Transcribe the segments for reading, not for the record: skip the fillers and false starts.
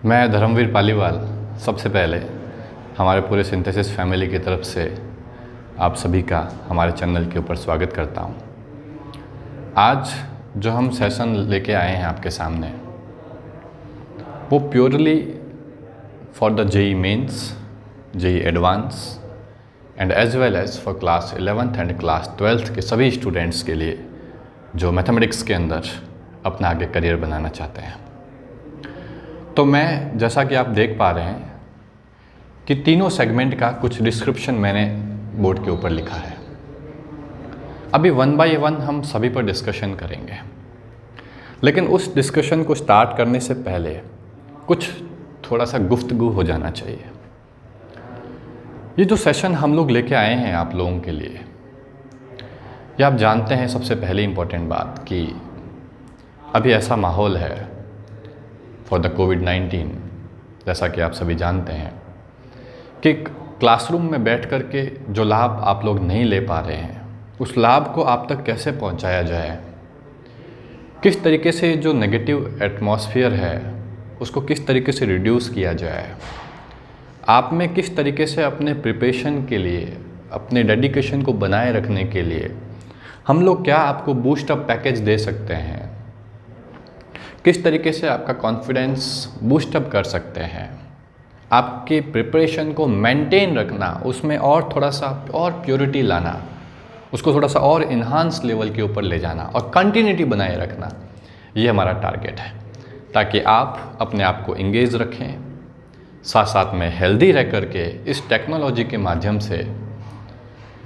मैं धर्मवीर पालीवाल सबसे पहले हमारे पूरे सिंथेसिस फैमिली की तरफ से आप सभी का हमारे चैनल के ऊपर स्वागत करता हूँ। आज जो हम सेशन लेके आए हैं आपके सामने वो purely for the JEE Mains, JEE advance and as well as for class 11th and class 12th के सभी स्टूडेंट्स के लिए जो मैथमेटिक्स के अंदर अपना आगे करियर बनाना चाहते हैं। तो मैं जैसा कि आप देख पा रहे हैं कि तीनों सेगमेंट का कुछ डिस्क्रिप्शन मैंने बोर्ड के ऊपर लिखा है। अभी वन बाय वन हम सभी पर डिस्कशन करेंगे, लेकिन उस डिस्कशन को स्टार्ट करने से पहले कुछ थोड़ा सा गुफ्तगू हो जाना चाहिए। ये जो सेशन हम लोग लेके आए हैं आप लोगों के लिए, ये आप जानते हैं सबसे पहले इम्पोर्टेंट बात कि अभी ऐसा माहौल है फॉर द कोविड-19, जैसा कि आप सभी जानते हैं कि क्लासरूम में बैठ कर के जो लाभ आप लोग नहीं ले पा रहे हैं, उस लाभ को आप तक कैसे पहुंचाया जाए, किस तरीके से जो नेगेटिव एटमॉस्फेयर है उसको किस तरीके से रिड्यूस किया जाए, आप में किस तरीके से अपने प्रिपरेशन के लिए, अपने डेडिकेशन को बनाए रखने के लिए हम लोग क्या आपको बूस्ट अप पैकेज दे सकते हैं, किस तरीके से आपका कॉन्फिडेंस बूस्ट अप कर सकते हैं, आपके प्रिपरेशन को मेंटेन रखना, उसमें और थोड़ा सा और प्योरिटी लाना, उसको थोड़ा सा और इन्हांस लेवल के ऊपर ले जाना और कंटिन्यूटी बनाए रखना, ये हमारा टारगेट है, ताकि आप अपने आप को इंगेज रखें, साथ साथ में हेल्दी रह करके इस टेक्नोलॉजी के माध्यम से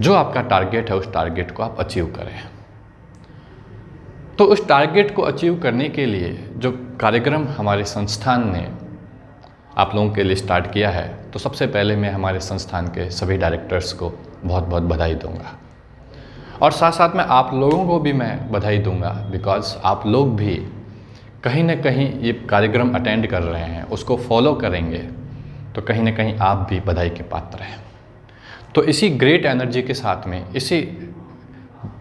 जो आपका टारगेट है उस टारगेट को आप अचीव करें। तो उस टारगेट को अचीव करने के लिए जो कार्यक्रम हमारे संस्थान ने आप लोगों के लिए स्टार्ट किया है, तो सबसे पहले मैं हमारे संस्थान के सभी डायरेक्टर्स को बहुत बहुत बधाई दूंगा और साथ साथ में आप लोगों को भी मैं बधाई दूंगा, बिकॉज़ आप लोग भी कहीं ना कहीं ये कार्यक्रम अटेंड कर रहे हैं, उसको फॉलो करेंगे तो कहीं ना कहीं आप भी बधाई के पात्र हैं। तो इसी ग्रेट एनर्जी के साथ में, इसी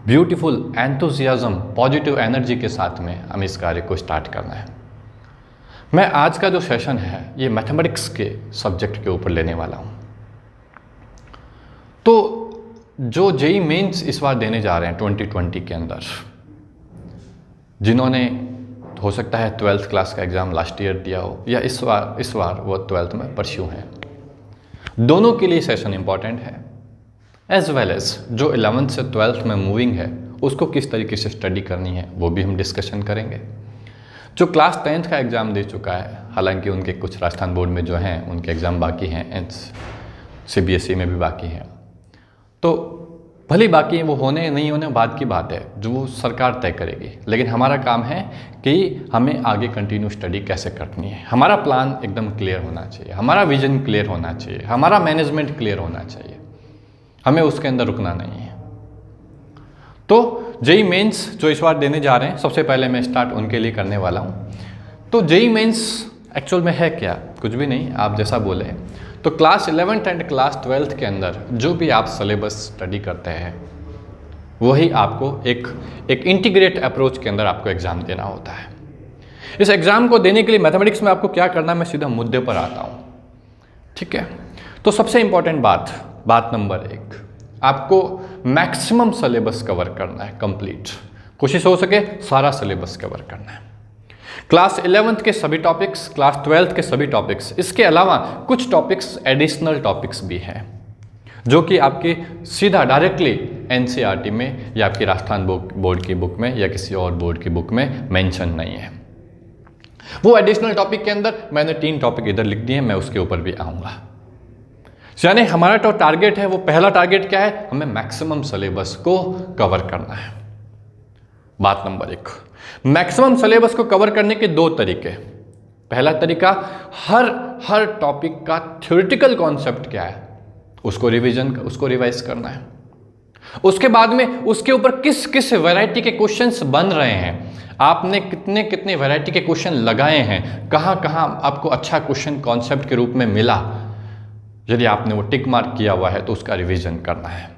ब्यूटीफुल एंथुसियाज्म, पॉजिटिव एनर्जी के साथ में हम इस कार्य को स्टार्ट करना है। मैं आज का जो सेशन है ये मैथमेटिक्स के सब्जेक्ट के ऊपर लेने वाला हूँ। तो जो जेई मेंस इस बार देने जा रहे हैं 2020 के अंदर, जिन्होंने हो सकता है 12th क्लास का एग्ज़ाम लास्ट ईयर दिया हो या इस बार वो 12th में परस्यू हैं, दोनों के लिए सेशन इम्पॉर्टेंट है। एज वेल एज जो 11th से 12th में मूविंग है उसको किस तरीके से स्टडी करनी है वो भी हम डिस्कशन करेंगे। जो क्लास 10th का एग्ज़ाम दे चुका है, हालांकि उनके कुछ राजस्थान बोर्ड में जो हैं उनके एग्ज़ाम बाकी हैं, CBSE में भी बाकी हैं, तो भले बाकी हैं, वो होने नहीं होने बाद की बात है, जो वो सरकार तय करेगी। लेकिन हमारा काम है कि हमें आगे कंटिन्यू स्टडी कैसे करनी है, हमारा प्लान एकदम क्लियर होना चाहिए, हमारा विजन क्लियर होना चाहिए, हमारा मैनेजमेंट क्लियर होना चाहिए, हमें उसके अंदर रुकना नहीं है। तो जेई मेंस जो इस बार देने जा रहे हैं, सबसे पहले मैं स्टार्ट उनके लिए करने वाला हूँ। तो जेई मेंस एक्चुअल में है क्या? कुछ भी नहीं, आप जैसा बोले तो class 11th and class 12th के अंदर जो भी आप सिलेबस स्टडी करते हैं वही आपको एक इंटीग्रेट अप्रोच के अंदर आपको एग्ज़ाम देना होता है। इस एग्ज़ाम को देने के लिए मैथमेटिक्स में आपको क्या करना है, मैं सीधा मुद्दे पर आता हूँ, ठीक है। तो सबसे इंपॉर्टेंट बात नंबर 1, आपको मैक्सिमम सिलेबस कवर करना है, कंप्लीट कोशिश हो सके सारा सिलेबस कवर करना है। क्लास 11th के सभी टॉपिक्स, क्लास 12th के सभी टॉपिक्स, इसके अलावा कुछ टॉपिक्स एडिशनल टॉपिक्स भी हैं जो कि आपके सीधा डायरेक्टली NCERT में या आपकी राजस्थान बोर्ड की बुक में या किसी और बोर्ड की बुक में मेंशन नहीं है। वो एडिशनल टॉपिक के अंदर मैंने 3 टॉपिक इधर लिख दिए, मैं उसके ऊपर भी आऊँगा। यानी हमारा जो टारगेट है वो पहला टारगेट क्या है, हमें मैक्सिमम सिलेबस को कवर करना है। बात नंबर 1, मैक्सिमम सिलेबस को कवर करने के 2 तरीके। पहला तरीका, हर टॉपिक का थ्योरेटिकल कॉन्सेप्ट क्या है उसको रिवाइज करना है। उसके बाद में उसके ऊपर किस किस वैरायटी के क्वेश्चंस बन रहे हैं, आपने कितने वैरायटी के क्वेश्चन लगाए हैं, कहाँ कहाँ आपको अच्छा क्वेश्चन कॉन्सेप्ट के रूप में मिला, यदि आपने वो टिक मार्क किया हुआ है तो उसका रिवीजन करना है।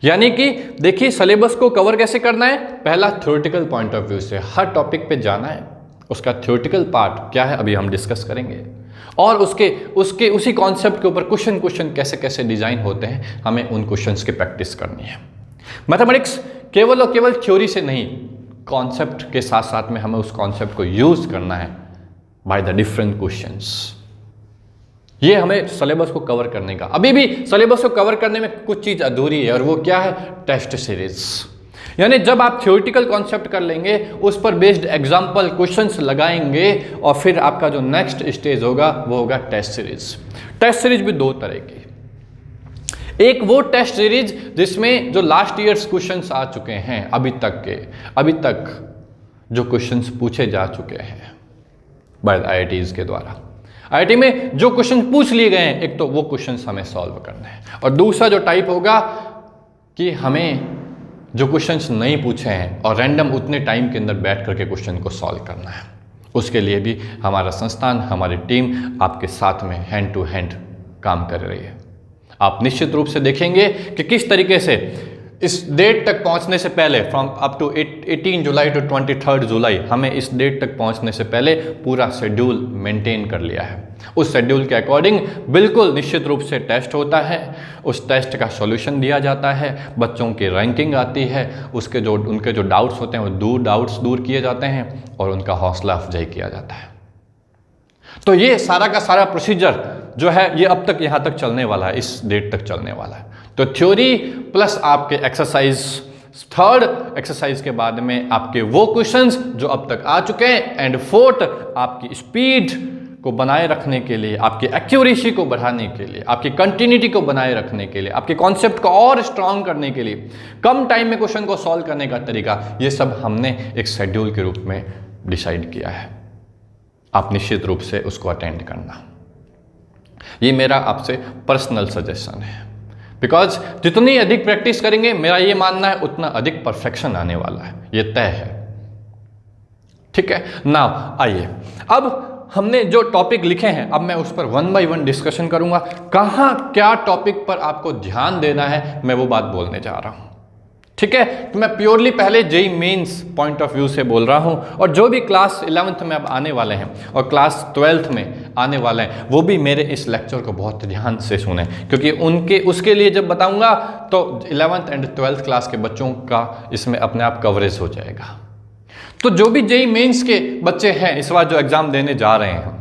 यानी कि देखिए सिलेबस को कवर कैसे करना है, पहला थ्योरेटिकल पॉइंट ऑफ व्यू से हर टॉपिक पे जाना है, उसका थ्योरेटिकल पार्ट क्या है अभी हम डिस्कस करेंगे, और उसी कॉन्सेप्ट के ऊपर क्वेश्चन कैसे कैसे डिजाइन होते हैं, हमें उन क्वेश्चंस की प्रैक्टिस करनी है। मैथमेटिक्स केवल और केवल थ्योरी से नहीं, कॉन्सेप्ट के साथ साथ में हमें उस कॉन्सेप्ट को यूज करना है बाय द डिफरेंट क्वेश्चंस। ये हमें सिलेबस को कवर करने का, अभी भी सिलेबस को कवर करने में कुछ चीज अधूरी है, और वो क्या है, टेस्ट सीरीज। यानी जब आप थ्योरेटिकल कॉन्सेप्ट कर लेंगे, उस पर बेस्ड एग्जाम्पल क्वेश्चंस लगाएंगे, और फिर आपका जो नेक्स्ट स्टेज होगा वो होगा टेस्ट सीरीज। टेस्ट सीरीज भी दो तरह की, एक वो टेस्ट सीरीज जिसमें जो लास्ट ईयर्स क्वेश्चंस आ चुके हैं अभी तक जो क्वेश्चंस पूछे जा चुके हैं बाय IITs के द्वारा, IIT में जो क्वेश्चन पूछ लिए गए हैं, एक तो वो क्वेश्चंस हमें सॉल्व करने हैं, और दूसरा जो टाइप होगा कि हमें जो क्वेश्चंस नहीं पूछे हैं और रैंडम उतने टाइम के अंदर बैठ करके क्वेश्चन को सॉल्व करना है। उसके लिए भी हमारा संस्थान, हमारी टीम आपके साथ में हैंड टू हैंड काम कर रही है। आप निश्चित रूप से देखेंगे कि किस तरीके से इस डेट तक पहुंचने से पहले, from up to 18 July to 23 July, हमें इस डेट तक पहुंचने से पहले पूरा शेड्यूल मेंटेन कर लिया है। उस शेड्यूल के अकॉर्डिंग बिल्कुल निश्चित रूप से टेस्ट होता है, उस टेस्ट का सॉल्यूशन दिया जाता है, बच्चों की रैंकिंग आती है, उनके जो डाउट्स होते हैं वो डाउट्स दूर किए जाते हैं, और उनका हौसला अफजाई किया जाता है। तो ये सारा का सारा प्रोसीजर जो है ये अब तक यहाँ तक चलने वाला है, इस डेट तक चलने वाला है। तो थ्योरी प्लस आपके एक्सरसाइज, थर्ड एक्सरसाइज के बाद में आपके वो क्वेश्चंस जो अब तक आ चुके हैं, एंड फोर्थ आपकी स्पीड को बनाए रखने के लिए, आपकी एक्यूरेसी को बढ़ाने के लिए, आपकी कंटिन्यूटी को बनाए रखने के लिए, आपके कॉन्सेप्ट को और स्ट्रांग करने के लिए, कम टाइम में क्वेश्चन को सॉल्व करने का तरीका, ये सब हमने एक शेड्यूल के रूप में डिसाइड किया है। आप निश्चित रूप से उसको अटेंड करना, ये मेरा आपसे पर्सनल सजेशन है। बिकॉज जितनी अधिक प्रैक्टिस करेंगे, मेरा ये मानना है, उतना अधिक परफेक्शन आने वाला है, ये तय है। ठीक है, नाउ आइए, अब हमने जो टॉपिक लिखे हैं, अब मैं उस पर 1 बाय 1 डिस्कशन करूंगा। कहाँ क्या टॉपिक पर आपको ध्यान देना है, मैं वो बात बोलने जा रहा हूं। ठीक है, तो मैं प्योरली पहले JEE Mains point of view से बोल रहा हूं, और जो भी क्लास 11th में अब आने वाले हैं और क्लास 12th में आने वाले हैं, वो भी मेरे इस लेक्चर को बहुत ध्यान से सुने, क्योंकि उसके लिए जब बताऊंगा तो 11th एंड 12th क्लास के बच्चों का इसमें अपने आप कवरेज हो जाएगा। तो जो भी जेईई मेंस के बच्चे हैं इस बार जो एग्जाम देने जा रहे हैं,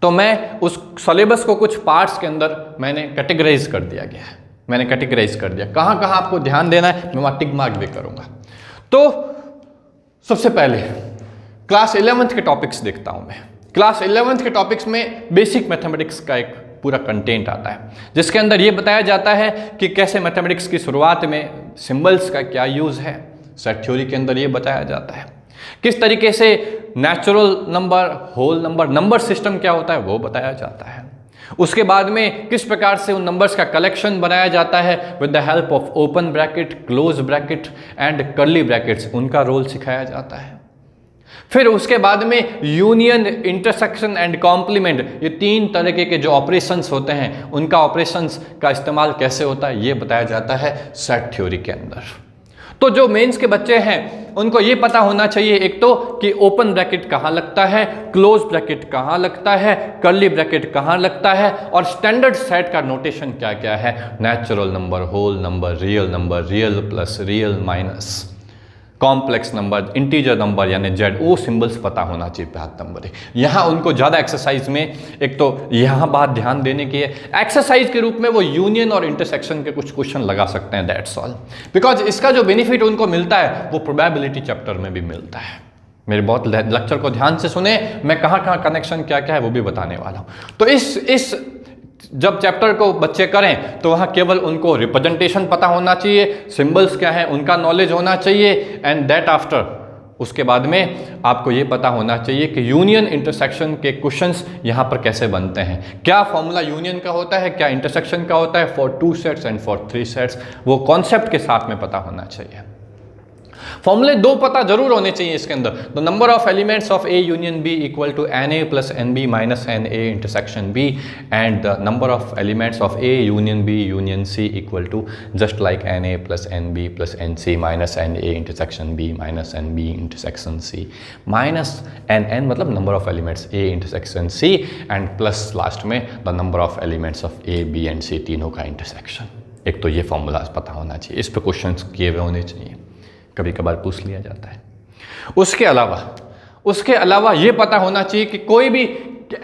तो मैं उस सिलेबस को कुछ पार्ट्स के अंदर मैंने कैटेगराइज कर दिया गया है, मैंने कैटेगराइज कर दिया कहाँ कहाँ आपको ध्यान देना है, मैं वहाँ टिक मार्क भी करूँगा। तो सबसे पहले क्लास 11th के टॉपिक्स देखता हूँ मैं। क्लास 11th के टॉपिक्स में बेसिक मैथमेटिक्स का एक पूरा कंटेंट आता है, जिसके अंदर ये बताया जाता है कि कैसे मैथमेटिक्स की शुरुआत में सिंबल्स का क्या यूज़ है, सेट थ्योरी के अंदर ये बताया जाता है, किस तरीके से natural number, whole number, number system क्या होता है वो बताया जाता है। उसके बाद में किस प्रकार से उन नंबर्स का कलेक्शन बनाया जाता है with the help of open bracket, close bracket and curly brackets, उनका रोल सिखाया जाता है। फिर उसके बाद में यूनियन, इंटरसेक्शन एंड कॉम्प्लीमेंट, ये 3 तरीके के जो ऑपरेशंस होते हैं उनका ऑपरेशंस का इस्तेमाल कैसे होता है ये बताया जाता है सेट थ्योरी के अंदर। तो जो मेंस के बच्चे हैं उनको ये पता होना चाहिए एक तो कि ओपन ब्रैकेट कहाँ लगता है, क्लोज ब्रैकेट कहाँ लगता है, कर्ली ब्रैकेट कहाँ लगता है, और स्टैंडर्ड सेट का नोटेशन क्या क्या है, natural number, whole number, real plus, real minus, complex number, integer number यानी जेड, वो सिंबल्स पता होना चाहिए बात नंबर 1। यहाँ उनको ज़्यादा एक्सरसाइज में एक तो यहाँ बात ध्यान देने की है, एक्सरसाइज के रूप में वो यूनियन और इंटरसेक्शन के कुछ क्वेश्चन लगा सकते हैं, दैट्स ऑल। बिकॉज इसका जो बेनिफिट उनको मिलता है वो प्रोबेबिलिटी चैप्टर में भी मिलता है। मेरे बहुत लेक्चर को ध्यान से सुने, मैं कहाँ कनेक्शन क्या क्या है वो भी बताने वाला हूँ। तो इस जब चैप्टर को बच्चे करें तो वहाँ केवल उनको रिप्रेजेंटेशन पता होना चाहिए, सिंबल्स क्या है उनका नॉलेज होना चाहिए, एंड दैट आफ्टर उसके बाद में आपको ये पता होना चाहिए कि यूनियन इंटरसेक्शन के क्वेश्चंस यहाँ पर कैसे बनते हैं, क्या फॉर्मूला यूनियन का होता है, क्या इंटरसेक्शन का होता है, for 2 sets and for 3 sets, वो कॉन्सेप्ट के साथ में पता होना चाहिए। फॉर्मूले दो पता जरूर होने चाहिए इसके अंदर। The number of elements of A union B equal to n A plus n B minus n A intersection B, and the number of elements of A union B union C equal to just like n A plus n B plus n C minus n A intersection B minus n B intersection C, minus n n मतलब number of elements A intersection C, and plus last में the number of elements of A B and C, तीनों का intersection. एक तो ये formula पता होना चाहिए, इस पर क्वेश्चन किए हुए होने चाहिए, कभी कभार पूछ लिया जाता है। उसके अलावा ये पता होना चाहिए कि कोई भी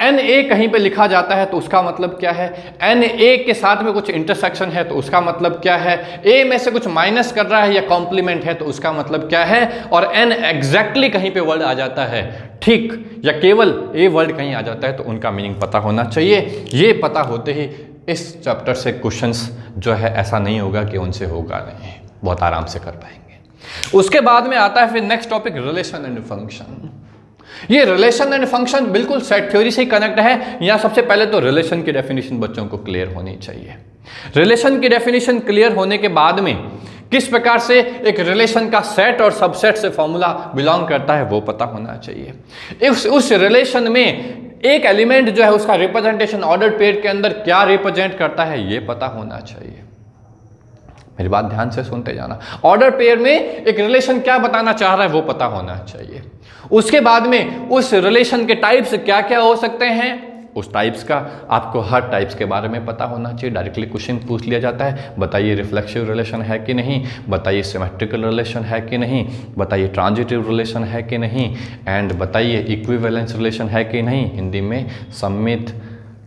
एन ए कहीं पे लिखा जाता है तो उसका मतलब क्या है, एन ए के साथ में कुछ इंटरसेक्शन है तो उसका मतलब क्या है, ए में से कुछ माइनस कर रहा है या कॉम्प्लीमेंट है तो उसका मतलब क्या है, और एन एग्जैक्टली कहीं पे वर्ड आ जाता है ठीक, या केवल ए वर्ड कहीं आ जाता है तो उनका मीनिंग पता होना चाहिए। ये पता होते ही इस चैप्टर से क्वेश्चंस जो है ऐसा नहीं होगा कि उनसे होगा नहीं, बहुत आराम से कर पाएंगे। उसके बाद में आता है फिर next topic relation and function. ये रिलेशन एंड फंक्शन बिल्कुल सेट थ्योरी से ही कनेक्ट है। यहाँ सबसे पहले तो रिलेशन की डेफिनेशन बच्चों को क्लियर होनी चाहिए। रिलेशन की डेफिनेशन क्लियर होने के बाद में किस प्रकार से एक रिलेशन का सेट और सबसेट से फॉर्मूला बिलोंग करता है वो पता होना चाहिए। उस रिलेशन में एक एलिमेंट जो है उसका रिप्रेजेंटेशन ऑर्डर पेयर के अंदर क्या रिप्रेजेंट करता है ये पता होना चाहिए। मेरी बात ध्यान से सुनते जाना। ऑर्डर पेयर में एक रिलेशन क्या बताना चाह रहा है वो पता होना चाहिए। उसके बाद में उस रिलेशन के टाइप्स क्या क्या हो सकते हैं, उस टाइप्स का आपको हर टाइप्स के बारे में पता होना चाहिए। डायरेक्टली क्वेश्चन पूछ लिया जाता है, बताइए रिफ्लेक्सिव रिलेशन है कि नहीं, बताइए सिमेट्रिकल रिलेशन है कि नहीं, बताइए ट्रांजिटिव रिलेशन है कि नहीं, एंड बताइए इक्विवेलेंस रिलेशन है कि नहीं। हिंदी में सम्मित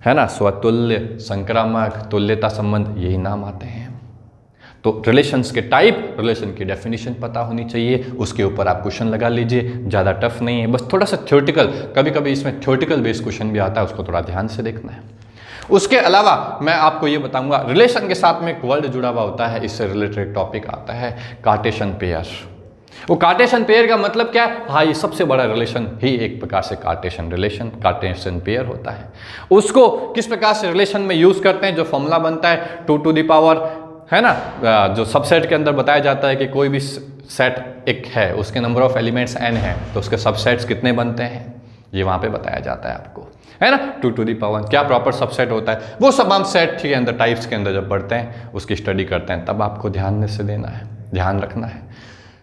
है ना, स्वतुल्य, संक्रामक, तुल्यता संबंध, यही नाम आते हैं। तो रिलेशंस के टाइप, रिलेशन की डेफिनेशन पता होनी चाहिए, उसके ऊपर आप क्वेश्चन लगा लीजिए। ज़्यादा टफ नहीं है, बस थोड़ा सा थ्योरेटिकल, कभी कभी इसमें थ्योरेटिकल बेस्ड क्वेश्चन भी आता है, उसको थोड़ा ध्यान से देखना है। उसके अलावा मैं आपको ये बताऊंगा रिलेशन के साथ में एक वर्ड जुड़ा हुआ होता है, इससे रिलेटेड टॉपिक आता है कार्टेशियन पेयर। वो कार्टेशियन पेयर का मतलब क्या है, हाँ ये सबसे बड़ा रिलेशन ही एक प्रकार से कार्टेशियन पेयर होता है। उसको किस प्रकार से रिलेशन में यूज़ करते हैं, जो फॉर्मूला बनता है 2 टू द पावर है ना, जो सबसेट के अंदर बताया जाता है कि कोई भी सेट एक है, उसके नंबर ऑफ एलिमेंट्स n है तो उसके सबसेट्स कितने बनते हैं, ये वहाँ पे बताया जाता है आपको, है ना। 2 टू दी पावर क्या प्रॉपर सबसेट होता है, वो सब हम सेट के अंदर टाइप्स के अंदर जब बढ़ते हैं उसकी स्टडी करते हैं तब आपको ध्यान से देना है, ध्यान रखना है।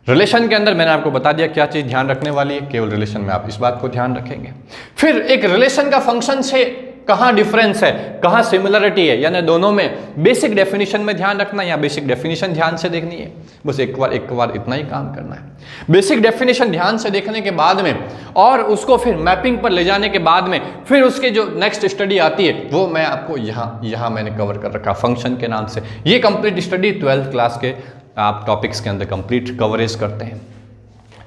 रिलेशन के अंदर मैंने आपको बता दिया क्या चीज़ ध्यान रखने वाली है, केवल रिलेशन में आप इस बात को ध्यान रखेंगे। फिर एक रिलेशन का फंक्शन से कहाँ डिफरेंस है, कहाँ सिमिलरिटी है, यानी दोनों में बेसिक डेफिनेशन में ध्यान रखना या बेसिक डेफिनेशन ध्यान से देखनी है। बस एक बार इतना ही काम करना है। बेसिक डेफिनेशन ध्यान से देखने के बाद में और उसको फिर मैपिंग पर ले जाने के बाद में फिर उसके जो नेक्स्ट स्टडी आती है वो मैं आपको यहाँ मैंने कवर कर रखा फंक्शन के नाम से। ये कंप्लीट स्टडी 12th क्लास के आप टॉपिक्स के अंदर कंप्लीट कवरेज करते हैं,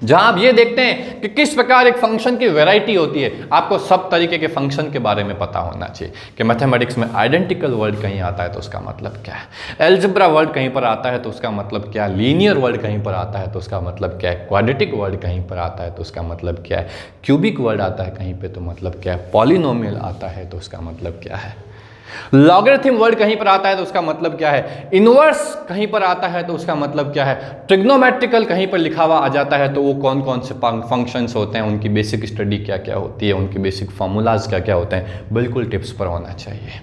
जहां आप ये देखते हैं कि किस प्रकार एक फंक्शन की वैरायटी होती है। आपको सब तरीके के फंक्शन के बारे में पता होना चाहिए कि मैथमेटिक्स में आइडेंटिकल वर्ड कहीं आता है तो उसका मतलब क्या है, एल्जेब्रा वर्ड कहीं पर आता है तो उसका मतलब क्या है, लीनियर वर्ड कहीं पर आता है तो उसका मतलब क्या है, क्वाड्रेटिक वर्ड कहीं पर आता है तो उसका मतलब क्या है, क्यूबिक वर्ड आता है कहीं पर तो मतलब क्या है, पॉलिनोमियल आता है तो उसका मतलब क्या है, लॉगरिथम वर्ड कहीं पर आता है तो उसका मतलब क्या है, इनवर्स कहीं पर आता है तो उसका मतलब क्या है, ट्रिग्नोमेट्रिकल कहीं पर लिखा हुआ आ जाता है तो वो कौन कौन से फंक्शंस होते हैं, उनकी बेसिक स्टडी क्या क्या होती है, उनकी बेसिक फार्मूलाज क्या क्या होते हैं, बिल्कुल टिप्स पर होना चाहिए।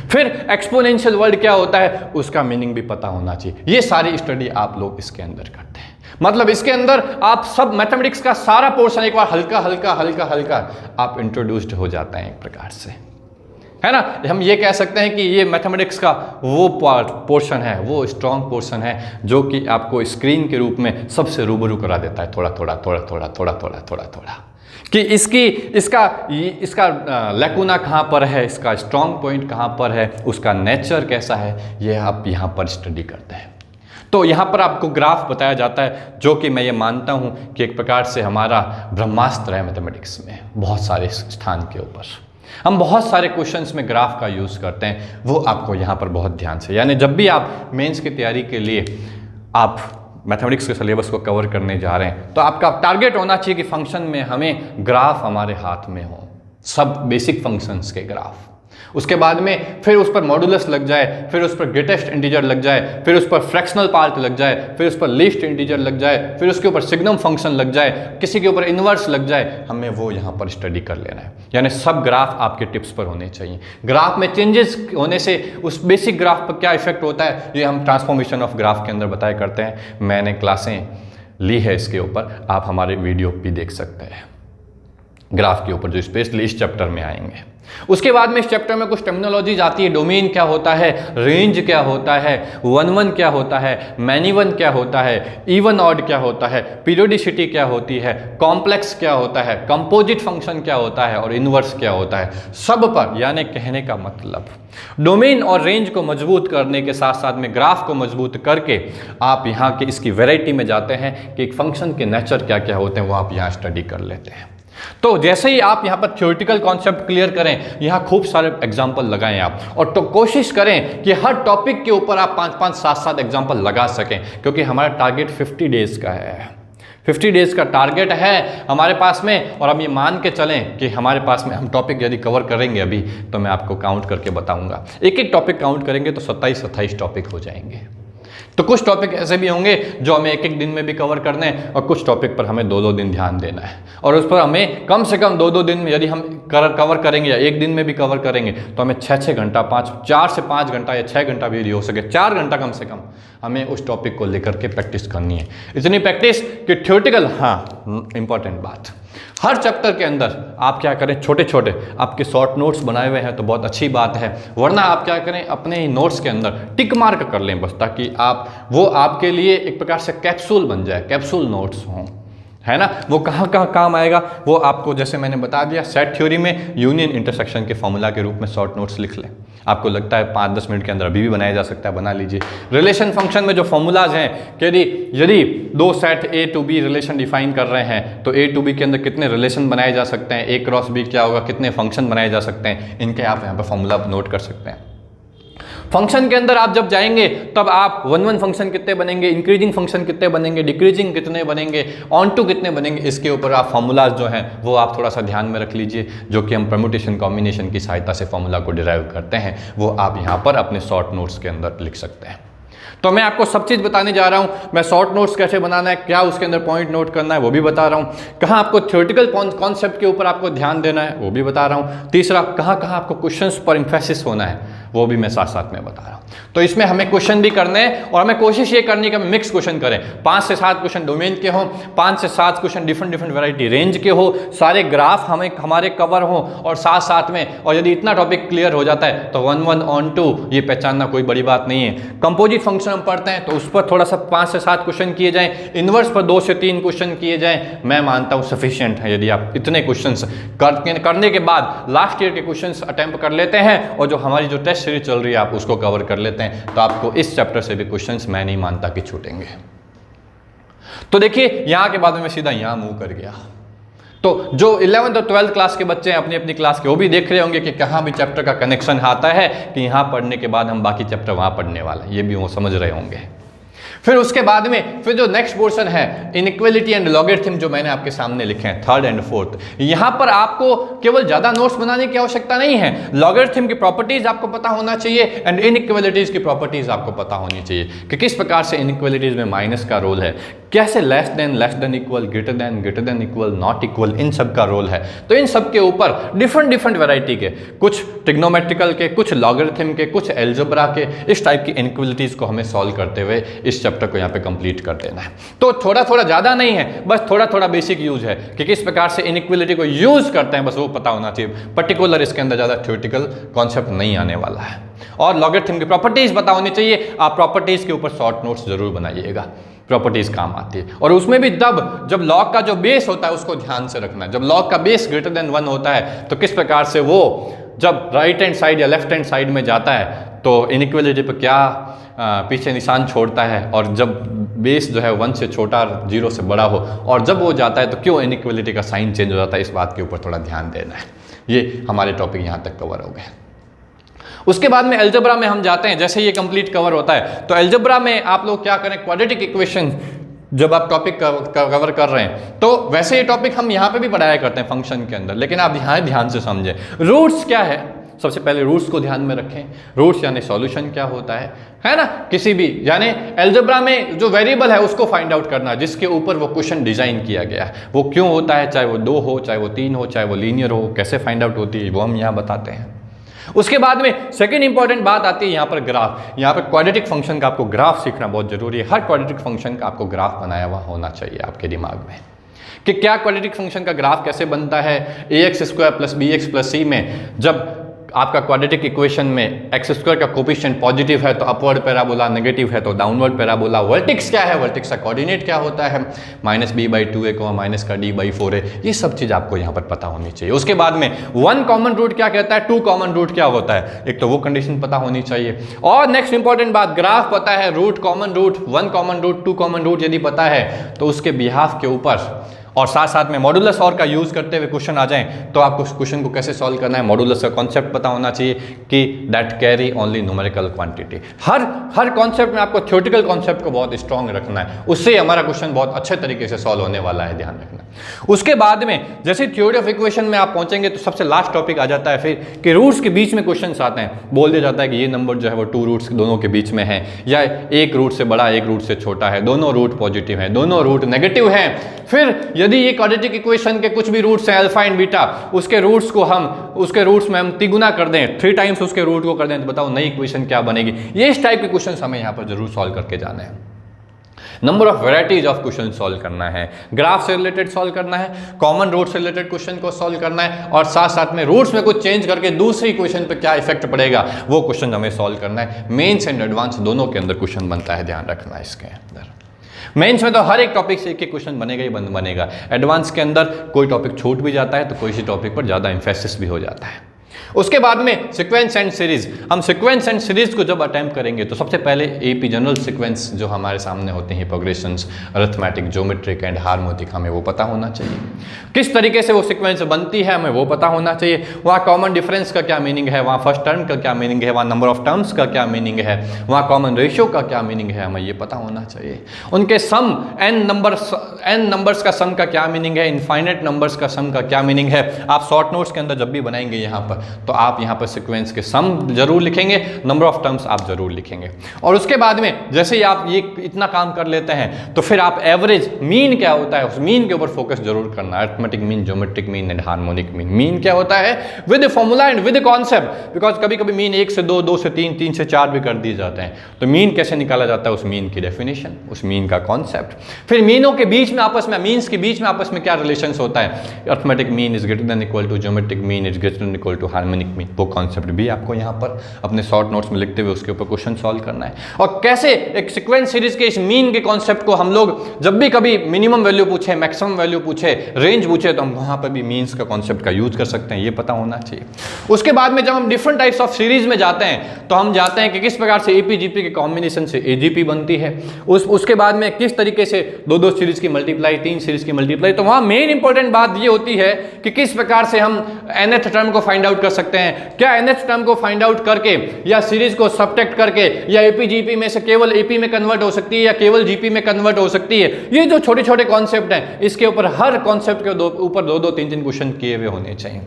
फिर एक्सपोनेंशियल वर्ड क्या होता है उसका मीनिंग भी पता होना चाहिए। ये सारी स्टडी आप लोग इसके अंदर करते हैं, मतलब इसके अंदर आप सब मैथमेटिक्स का सारा पोर्शन एक बार हल्का आप इंट्रोड्यूस्ड हो जाते हैं एक प्रकार से, है ना। हम ये कह सकते हैं कि ये मैथमेटिक्स का वो पोर्शन है, वो स्ट्रॉन्ग पोर्शन है जो कि आपको स्क्रीन के रूप में सबसे रूबरू करा देता है, थोड़ा कि इसका लैकुना कहाँ पर है, इसका स्ट्रॉन्ग पॉइंट कहाँ पर है, उसका नेचर कैसा है, ये आप यहाँ पर स्टडी करते हैं। तो यहाँ पर आपको ग्राफ बताया जाता है जो कि मैं ये मानता हूँ कि एक प्रकार से हमारा ब्रह्मास्त्र है मैथमेटिक्स में। बहुत सारे स्थान के ऊपर हम बहुत सारे क्वेश्चंस में ग्राफ का यूज़ करते हैं, वो आपको यहाँ पर बहुत ध्यान से, यानी जब भी आप मेंस की तैयारी के लिए आप मैथमेटिक्स के सिलेबस को कवर करने जा रहे हैं तो आपका टारगेट होना चाहिए कि फंक्शन में हमें ग्राफ हमारे हाथ में हो, सब बेसिक फंक्शंस के ग्राफ। उसके बाद में फिर उस पर मॉडुलस लग जाए, फिर उस पर ग्रेटेस्ट इंटीजर लग जाए, फिर उस पर फ्रैक्शनल पार्ट लग जाए, फिर उस पर लीस्ट इंटीजर लग जाए, फिर उसके ऊपर सिग्नम फंक्शन लग जाए, किसी के ऊपर इन्वर्स लग जाए, हमें वो यहाँ पर स्टडी कर लेना है। यानी सब ग्राफ आपके टिप्स पर होने चाहिए। ग्राफ में चेंजेस होने से उस बेसिक ग्राफ पर क्या इफेक्ट होता है, ये हम ट्रांसफॉर्मेशन ऑफ ग्राफ के अंदर बताया करते हैं। मैंने क्लासें ली है इसके ऊपर, आप हमारे वीडियो भी देख सकते हैं ग्राफ के ऊपर, जो स्पेशली इस चैप्टर में आएंगे। उसके बाद में इस चैप्टर में कुछ टर्मिनोलॉजीज आती है। डोमेन क्या होता है, रेंज क्या होता है, वन क्या होता है, मैनी वन क्या होता है, इवन ऑड क्या होता है, पीरियोडिसिटी क्या होती है, कॉम्प्लेक्स क्या होता है, कंपोजिट फंक्शन क्या होता है और इनवर्स क्या होता है। सब पर, यानी कहने का मतलब डोमेन और रेंज को मजबूत करने के साथ साथ में ग्राफ को मजबूत करके आप यहाँ के इसकी वैरायटी में जाते हैं कि एक फंक्शन के नेचर क्या क्या होते हैं, वो आप यहाँ स्टडी कर लेते हैं। तो जैसे ही आप यहाँ पर थ्योरेटिकल कॉन्सेप्ट क्लियर करें, यहाँ खूब सारे एग्जाम्पल लगाएं आप, और तो कोशिश करें कि हर टॉपिक के ऊपर आप 5-5, 7-7 एग्जाम्पल लगा सकें, क्योंकि हमारा टारगेट 50 डेज का है। 50 डेज का टारगेट है हमारे पास में, और हम ये मान के चलें कि हमारे पास में हम टॉपिक यदि कवर करेंगे अभी, तो मैं आपको काउंट करके बताऊंगा। एक एक टॉपिक काउंट करेंगे तो 27-28 टॉपिक हो जाएंगे। तो कुछ टॉपिक ऐसे भी होंगे जो हमें एक एक दिन में भी कवर करने हैं, और कुछ टॉपिक पर हमें 2-2 दिन ध्यान देना है, और उस पर हमें कम से कम 2-2 दिन में यदि हम कवर करेंगे या एक दिन में भी कवर करेंगे तो हमें 6-6 घंटा, 4 से 5 घंटा या 6 घंटा भी यदि हो सके 4 घंटा कम से कम हमें उस टॉपिक को लेकर के प्रैक्टिस करनी है। इतनी प्रैक्टिस कि थ्योरेटिकल, हाँ इंपॉर्टेंट बात, हर चैप्टर के अंदर आप क्या करें, छोटे छोटे आपके शॉर्ट नोट्स बनाए हुए हैं तो बहुत अच्छी बात है, वरना आप क्या करें, अपने नोट्स के अंदर टिक मार्क कर लें बस, ताकि वो आपके लिए एक प्रकार से कैप्सूल बन जाए, कैप्सूल नोट्स हों, है ना। वो कहाँ कहाँ काम आएगा, वो आपको जैसे मैंने बता दिया, सेट थ्योरी में यूनियन इंटरसेक्शन के फॉर्मूला के रूप में शॉर्ट नोट्स लिख लें। आपको लगता है 5-10 मिनट के अंदर अभी भी बनाया जा सकता है, बना लीजिए। रिलेशन फंक्शन में जो फॉर्मूलाज हैं कि यदि 2 set A to B relation define कर रहे हैं तो ए टू बी के अंदर कितने रिलेशन बनाए जा सकते हैं, ए क्रॉस बी क्या होगा, कितने फंक्शन बनाए जा सकते हैं, इनके आप यहाँ पर फॉर्मूला नोट कर सकते हैं। फंक्शन के अंदर आप जब जाएंगे तब आप 1-1 फंक्शन कितने बनेंगे, इंक्रीजिंग फंक्शन कितने बनेंगे, डिक्रीजिंग कितने बनेंगे, ऑन टू कितने बनेंगे, इसके ऊपर आप फॉर्मूलाज जो हैं वो आप थोड़ा सा ध्यान में रख लीजिए, जो कि हम परम्यूटेशन कॉम्बिनेशन की सहायता से फॉर्मूला को डिराइव करते हैं, वो आप यहाँ पर अपने शॉर्ट नोट्स के अंदर लिख सकते हैं। तो मैं आपको सब चीज़ बताने जा रहा हूँ, मैं शॉर्ट नोट्स कैसे बनाना है, क्या उसके अंदर पॉइंट नोट करना है वो भी बता रहा हूँ, कहाँ आपको थ्योरेटिकल कॉन्सेप्ट के ऊपर आपको ध्यान देना है वो भी बता रहा हूँ, तीसरा कहाँ कहाँ आपको क्वेश्चंस पर एम्फेसिस होना है वो भी मैं साथ साथ में बता रहा हूँ। तो इसमें हमें क्वेश्चन भी करने हैं, और हमें कोशिश ये करनी है कि हम मिक्स क्वेश्चन करें, 5 से 7 क्वेश्चन डोमेन के हों, 5 से 7 क्वेश्चन डिफरेंट वैरायटी रेंज के हो, सारे ग्राफ हमारे कवर हों, और साथ साथ में, और यदि इतना टॉपिक क्लियर हो जाता है तो 1-1 ऑन 2 ये पहचानना कोई बड़ी बात नहीं है। कंपोजिट फंक्शन हम पढ़ते हैं तो उस पर थोड़ा सा 5 से 7 क्वेश्चन किए जाएं, इनवर्स पर 2 से 3 क्वेश्चन किए जाएं, मैं मानता हूँ सफिशिएंट है। यदि आप इतने क्वेश्चन करने के बाद लास्ट ईयर के क्वेश्चन अटेम्प्ट कर लेते हैं, और जो हमारी जो टेस्ट सीरीज चल रही है आप उसको कवर कर लेते हैं, तो आपको इस चैप्टर से भी क्वेश्चंस मैं नहीं मानता कि छूटेंगे। तो देखिए यहां के बाद में मैं सीधा यहां मूव कर गया, तो जो 11th और 12th क्लास के बच्चे हैं अपनी अपनी क्लास के, वो भी देख रहे होंगे कि कहां भी चैप्टर का कनेक्शन आता है, कि यहां पढ़ने के बाद हम बाकी चैप्टर वहां पढ़ने वाला है, ये भी वो समझ रहे होंगे। फिर उसके बाद में फिर जो नेक्स्ट पोर्शन है इनइक्वालिटी एंड लॉगरिथम, जो मैंने आपके सामने लिखे हैं 3rd एंड 4th, यहां पर आपको केवल ज्यादा नोट्स बनाने की आवश्यकता नहीं है। लॉगरिथम की प्रॉपर्टीज आपको पता होना चाहिए, एंड इनइक्वालिटीज की प्रॉपर्टीज आपको पता होनी चाहिए कि किस प्रकार से इनइक्वालिटीज में माइनस का रोल है, कैसे less than equal, greater than equal, not equal, इन सब का रोल है। तो इन सब के ऊपर डिफरेंट वैरायटी के, कुछ ट्रिग्नोमेट्रिकल के, कुछ लॉगरिथम के, कुछ एल्जेब्रा के, इस टाइप की इनइक्वालिटीज को हमें सॉल्व करते हुए इस चैप्टर को यहाँ पे कंप्लीट कर देना है। तो थोड़ा ज़्यादा नहीं है, बस थोड़ा बेसिक यूज है कि किस प्रकार से इनइक्वालिटी को यूज करते हैं, बस वो पता होना चाहिए। पर्टिकुलर इसके अंदर ज़्यादा थ्योरेटिकल कॉन्सेप्ट नहीं आने वाला है, और लॉगरिथम की प्रॉपर्टीज पता होनी चाहिए। आप प्रॉपर्टीज के ऊपर शॉर्ट नोट्स जरूर बनाइएगा, प्रॉपर्टीज काम आती है। और उसमें भी तब जब लॉग का जो बेस होता है उसको ध्यान से रखना है। जब लॉग का बेस ग्रेटर देन 1 होता है तो किस प्रकार से वो जब राइट हैंड साइड या लेफ्ट हैंड साइड में जाता है तो इनइक्वालिटी पर क्या पीछे निशान छोड़ता है, और जब बेस जो है 1 से छोटा 0 से बड़ा हो, और जब वो जाता है तो क्यों इनइक्वालिटी का साइन चेंज हो जाता है, इस बात के ऊपर थोड़ा ध्यान देना है। ये हमारे टॉपिक यहाँ तक कवर हो गए। उसके बाद में अलजेब्रा में हम जाते हैं। जैसे ये कंप्लीट कवर होता है तो अलजेब्रा में आप लोग क्या करें, क्वाड्रेटिक इक्वेशन जब आप टॉपिक कवर कर रहे हैं तो वैसे ये टॉपिक हम यहाँ पे भी पढ़ाया करते हैं फंक्शन के अंदर, लेकिन आप यहाँ ध्यान से समझें रूट्स क्या है। सबसे पहले रूट्स को ध्यान में रखें। रूट्स यानी सॉल्यूशन क्या होता है ना, किसी भी यानी एल्जेब्रा में जो वेरिएबल है उसको फाइंड आउट करना, जिसके ऊपर वो क्वेश्चन डिजाइन किया गया है। वो क्यों होता है, चाहे वो 2 हो, चाहे वो 3 हो, चाहे वो लीनियर हो, कैसे फाइंड आउट होती है वो हम यहाँ बताते हैं। उसके बाद में सेकंड इंपॉर्टेंट बात आती है यहाँ पर ग्राफ। यहाँ पर क्वाड्रेटिक फंक्शन का आपको ग्राफ सीखना बहुत जरूरी है। हर क्वाड्रेटिक फंक्शन का आपको ग्राफ बनाया हुआ होना चाहिए आपके दिमाग में कि क्या क्वाड्रेटिक फंक्शन का ग्राफ कैसे बनता है। ax² + bx + c में जब आपका क्वाड्रेटिक इक्वेशन में x² का कोफिशिएंट पॉजिटिव है तो अपवर्ड पैराबोला, नेगेटिव है तो डाउनवर्ड पैराबोला। वर्टेक्स क्या है, वर्टेक्स का कोऑर्डिनेट क्या होता है, -b/2a, -d/4a। ये सब चीज़ आपको यहाँ पर पता होनी चाहिए। उसके बाद में 1 कॉमन रूट क्या कहता है, 2 कॉमन रूट क्या होता है, एक तो वो कंडीशन पता होनी चाहिए। और नेक्स्ट इंपॉर्टेंट बात, ग्राफ पता है, root common root, 1 common root, 2 common root यदि पता है तो उसके बिहाफ के ऊपर और साथ साथ में मॉडुलस और का यूज करते हुए क्वेश्चन आ जाएं तो आपको उस क्वेश्चन को कैसे सॉल्व करना है। मॉडुलस का कॉन्सेप्ट पता होना चाहिए कि that carry only numerical quantity. Her concept में आपको थ्योरेटिकल कॉन्सेप्ट को बहुत स्ट्रांग रखना है, उससे हमारा क्वेश्चन बहुत अच्छे तरीके से सॉल्व होने वाला है, ध्यान रखना। उसके बाद में जैसे थ्योरी ऑफ इक्वेशन में आप पहुंचेंगे तो सबसे लास्ट टॉपिक आ जाता है फिर कि रूट्स के बीच में क्वेश्चन आते हैं। बोल दिया जाता है कि ये नंबर जो है वो 2 रूट्स दोनों के बीच में है, या एक रूट से बड़ा एक रूट से छोटा है, दोनों रूट पॉजिटिव हैं, दोनों रूट नेगेटिव हैं। फिर यदि ये क्वाड्रेटिक इक्वेशन के कुछ भी रूट्स हैं अल्फा एंड बीटा, उसके रूट्स में हम तिगुना कर दें, 3 टाइम्स उसके रूट को कर दें, तो बताओ नई इक्वेशन क्या बनेगी। ये इस टाइप के क्वेश्चन हमें यहाँ पर जरूर सॉल्व करके जाने हैं। Number of varieties of question solve करना है, ग्राफ से रिलेटेड सॉल्व करना है, कॉमन रूट से रिलेटेड क्वेश्चन को सॉल्व करना है, और साथ साथ में रूट्स में कुछ चेंज करके दूसरी क्वेश्चन पर क्या इफेक्ट पड़ेगा वो क्वेश्चन हमें सॉल्व करना है। मेंस एंड एडवांस दोनों के अंदर क्वेश्चन बनता है, ध्यान रखना है इसके अंदर। मेंस में तो हर एक टॉपिक से एक एक क्वेश्चन बनेगा ही बनेगा। एडवांस के अंदर कोई टॉपिक छूट भी जाता है तो कोई सी टॉपिक पर ज़्यादा एम्फेसिस भी हो जाता है। उसके बाद में सीक्वेंस एंड सीरीज। हम सीक्वेंस एंड सीरीज को जब अटेम्प्ट करेंगे तो सबसे पहले एपी जनरल सीक्वेंस जो हमारे सामने होते हैं, progressions, arithmetic, geometric and harmonic, हमें वो पता होना चाहिए। किस तरीके से वो सीक्वेंस बनती है हमें वो पता होना चाहिए। वहाँ कॉमन डिफरेंस का क्या मीनिंग है, वहाँ फर्स्ट टर्म का क्या मीनिंग है, वहाँ नंबर ऑफ टर्म्स का क्या मीनिंग है, वहाँ कॉमन रेशियो का क्या मीनिंग है, हमें ये पता होना चाहिए। उनके सम एन नंबर्स का सम का क्या मीनिंग है, इनफाइनाइट नंबर्स का सम का क्या मीनिंग है। आप शॉर्ट नोट्स के अंदर जब भी बनाएंगे यहाँ पर तो आप यहाँ पर सीक्वेंस के सम जरूर लिखेंगे, नंबर ऑफ टर्म्स आप जरूर लिखेंगे। और उसके बाद में जैसे ही आप ये इतना काम कर लेते हैं तो फिर आप एवरेज मीन क्या होता है उस मीन के ऊपर फोकस जरूर करना। Arithmetic mean, geometric mean and harmonic mean. Mean क्या होता है with formula and with concept, because कभी कभी मीन 1 से 2, 2 से 3, 3 से 4 भी कर दिए जाते हैं। तो मीन कैसे निकाला जाता है, उस मीन की डेफिनेशन, उस मीन का कॉन्सेप्ट। फिर मीनों के बीच में आपस में, मीन्स के बीच में आपस में क्या रिलेशन होता है। Arithmetic mean is greater than equal to geometric mean is greater than equal to harmonic mean. वो कॉन्सेप्ट भी आपको यहाँ पर अपने शॉर्ट नोट्स में लिखते हुए उसके ऊपर क्वेश्चन सॉल्व करना है। और कैसे एक सीक्वेंस सीरीज के इस मीन के कॉन्सेप्ट को हम लोग जब भी कभी मिनिमम वैल्यू पूछे, मैक्सिमम वैल्यू पूछे, रेंज पूछे, तो हम वहाँ पर भी मीन्स का कॉन्सेप्ट का यूज कर सकते हैं, ये पता होना चाहिए। उसके बाद में जब हम डिफरेंट टाइप्स ऑफ सीरीज में जाते हैं तो हम जाते हैं कि किस प्रकार से एपी जीपी के कॉम्बिनेशन से एजीपी बनती है। उसके बाद में किस तरीके से 2-2 सीरीज की मल्टीप्लाई, 3 सीरीज की मल्टीप्लाई। तो वहाँ मेन इंपॉर्टेंट बात ये होती है कि किस प्रकार से हम nth टर्म को फाइंड आउट कर सकते हैं। क्या nth टर्म को फाइंड आउट करके या सीरीज को सब्ट्रैक्ट करके या एपी जीपी में से केवल एपी में कन्वर्ट हो सकती है या केवल जीपी में कन्वर्ट हो सकती है। ये जो छोटे छोटे कॉन्सेप्ट हैं इसके ऊपर हर कॉन्सेप्ट के ऊपर 2-2, 3-3 क्वेश्चन किए हुए होने चाहिए।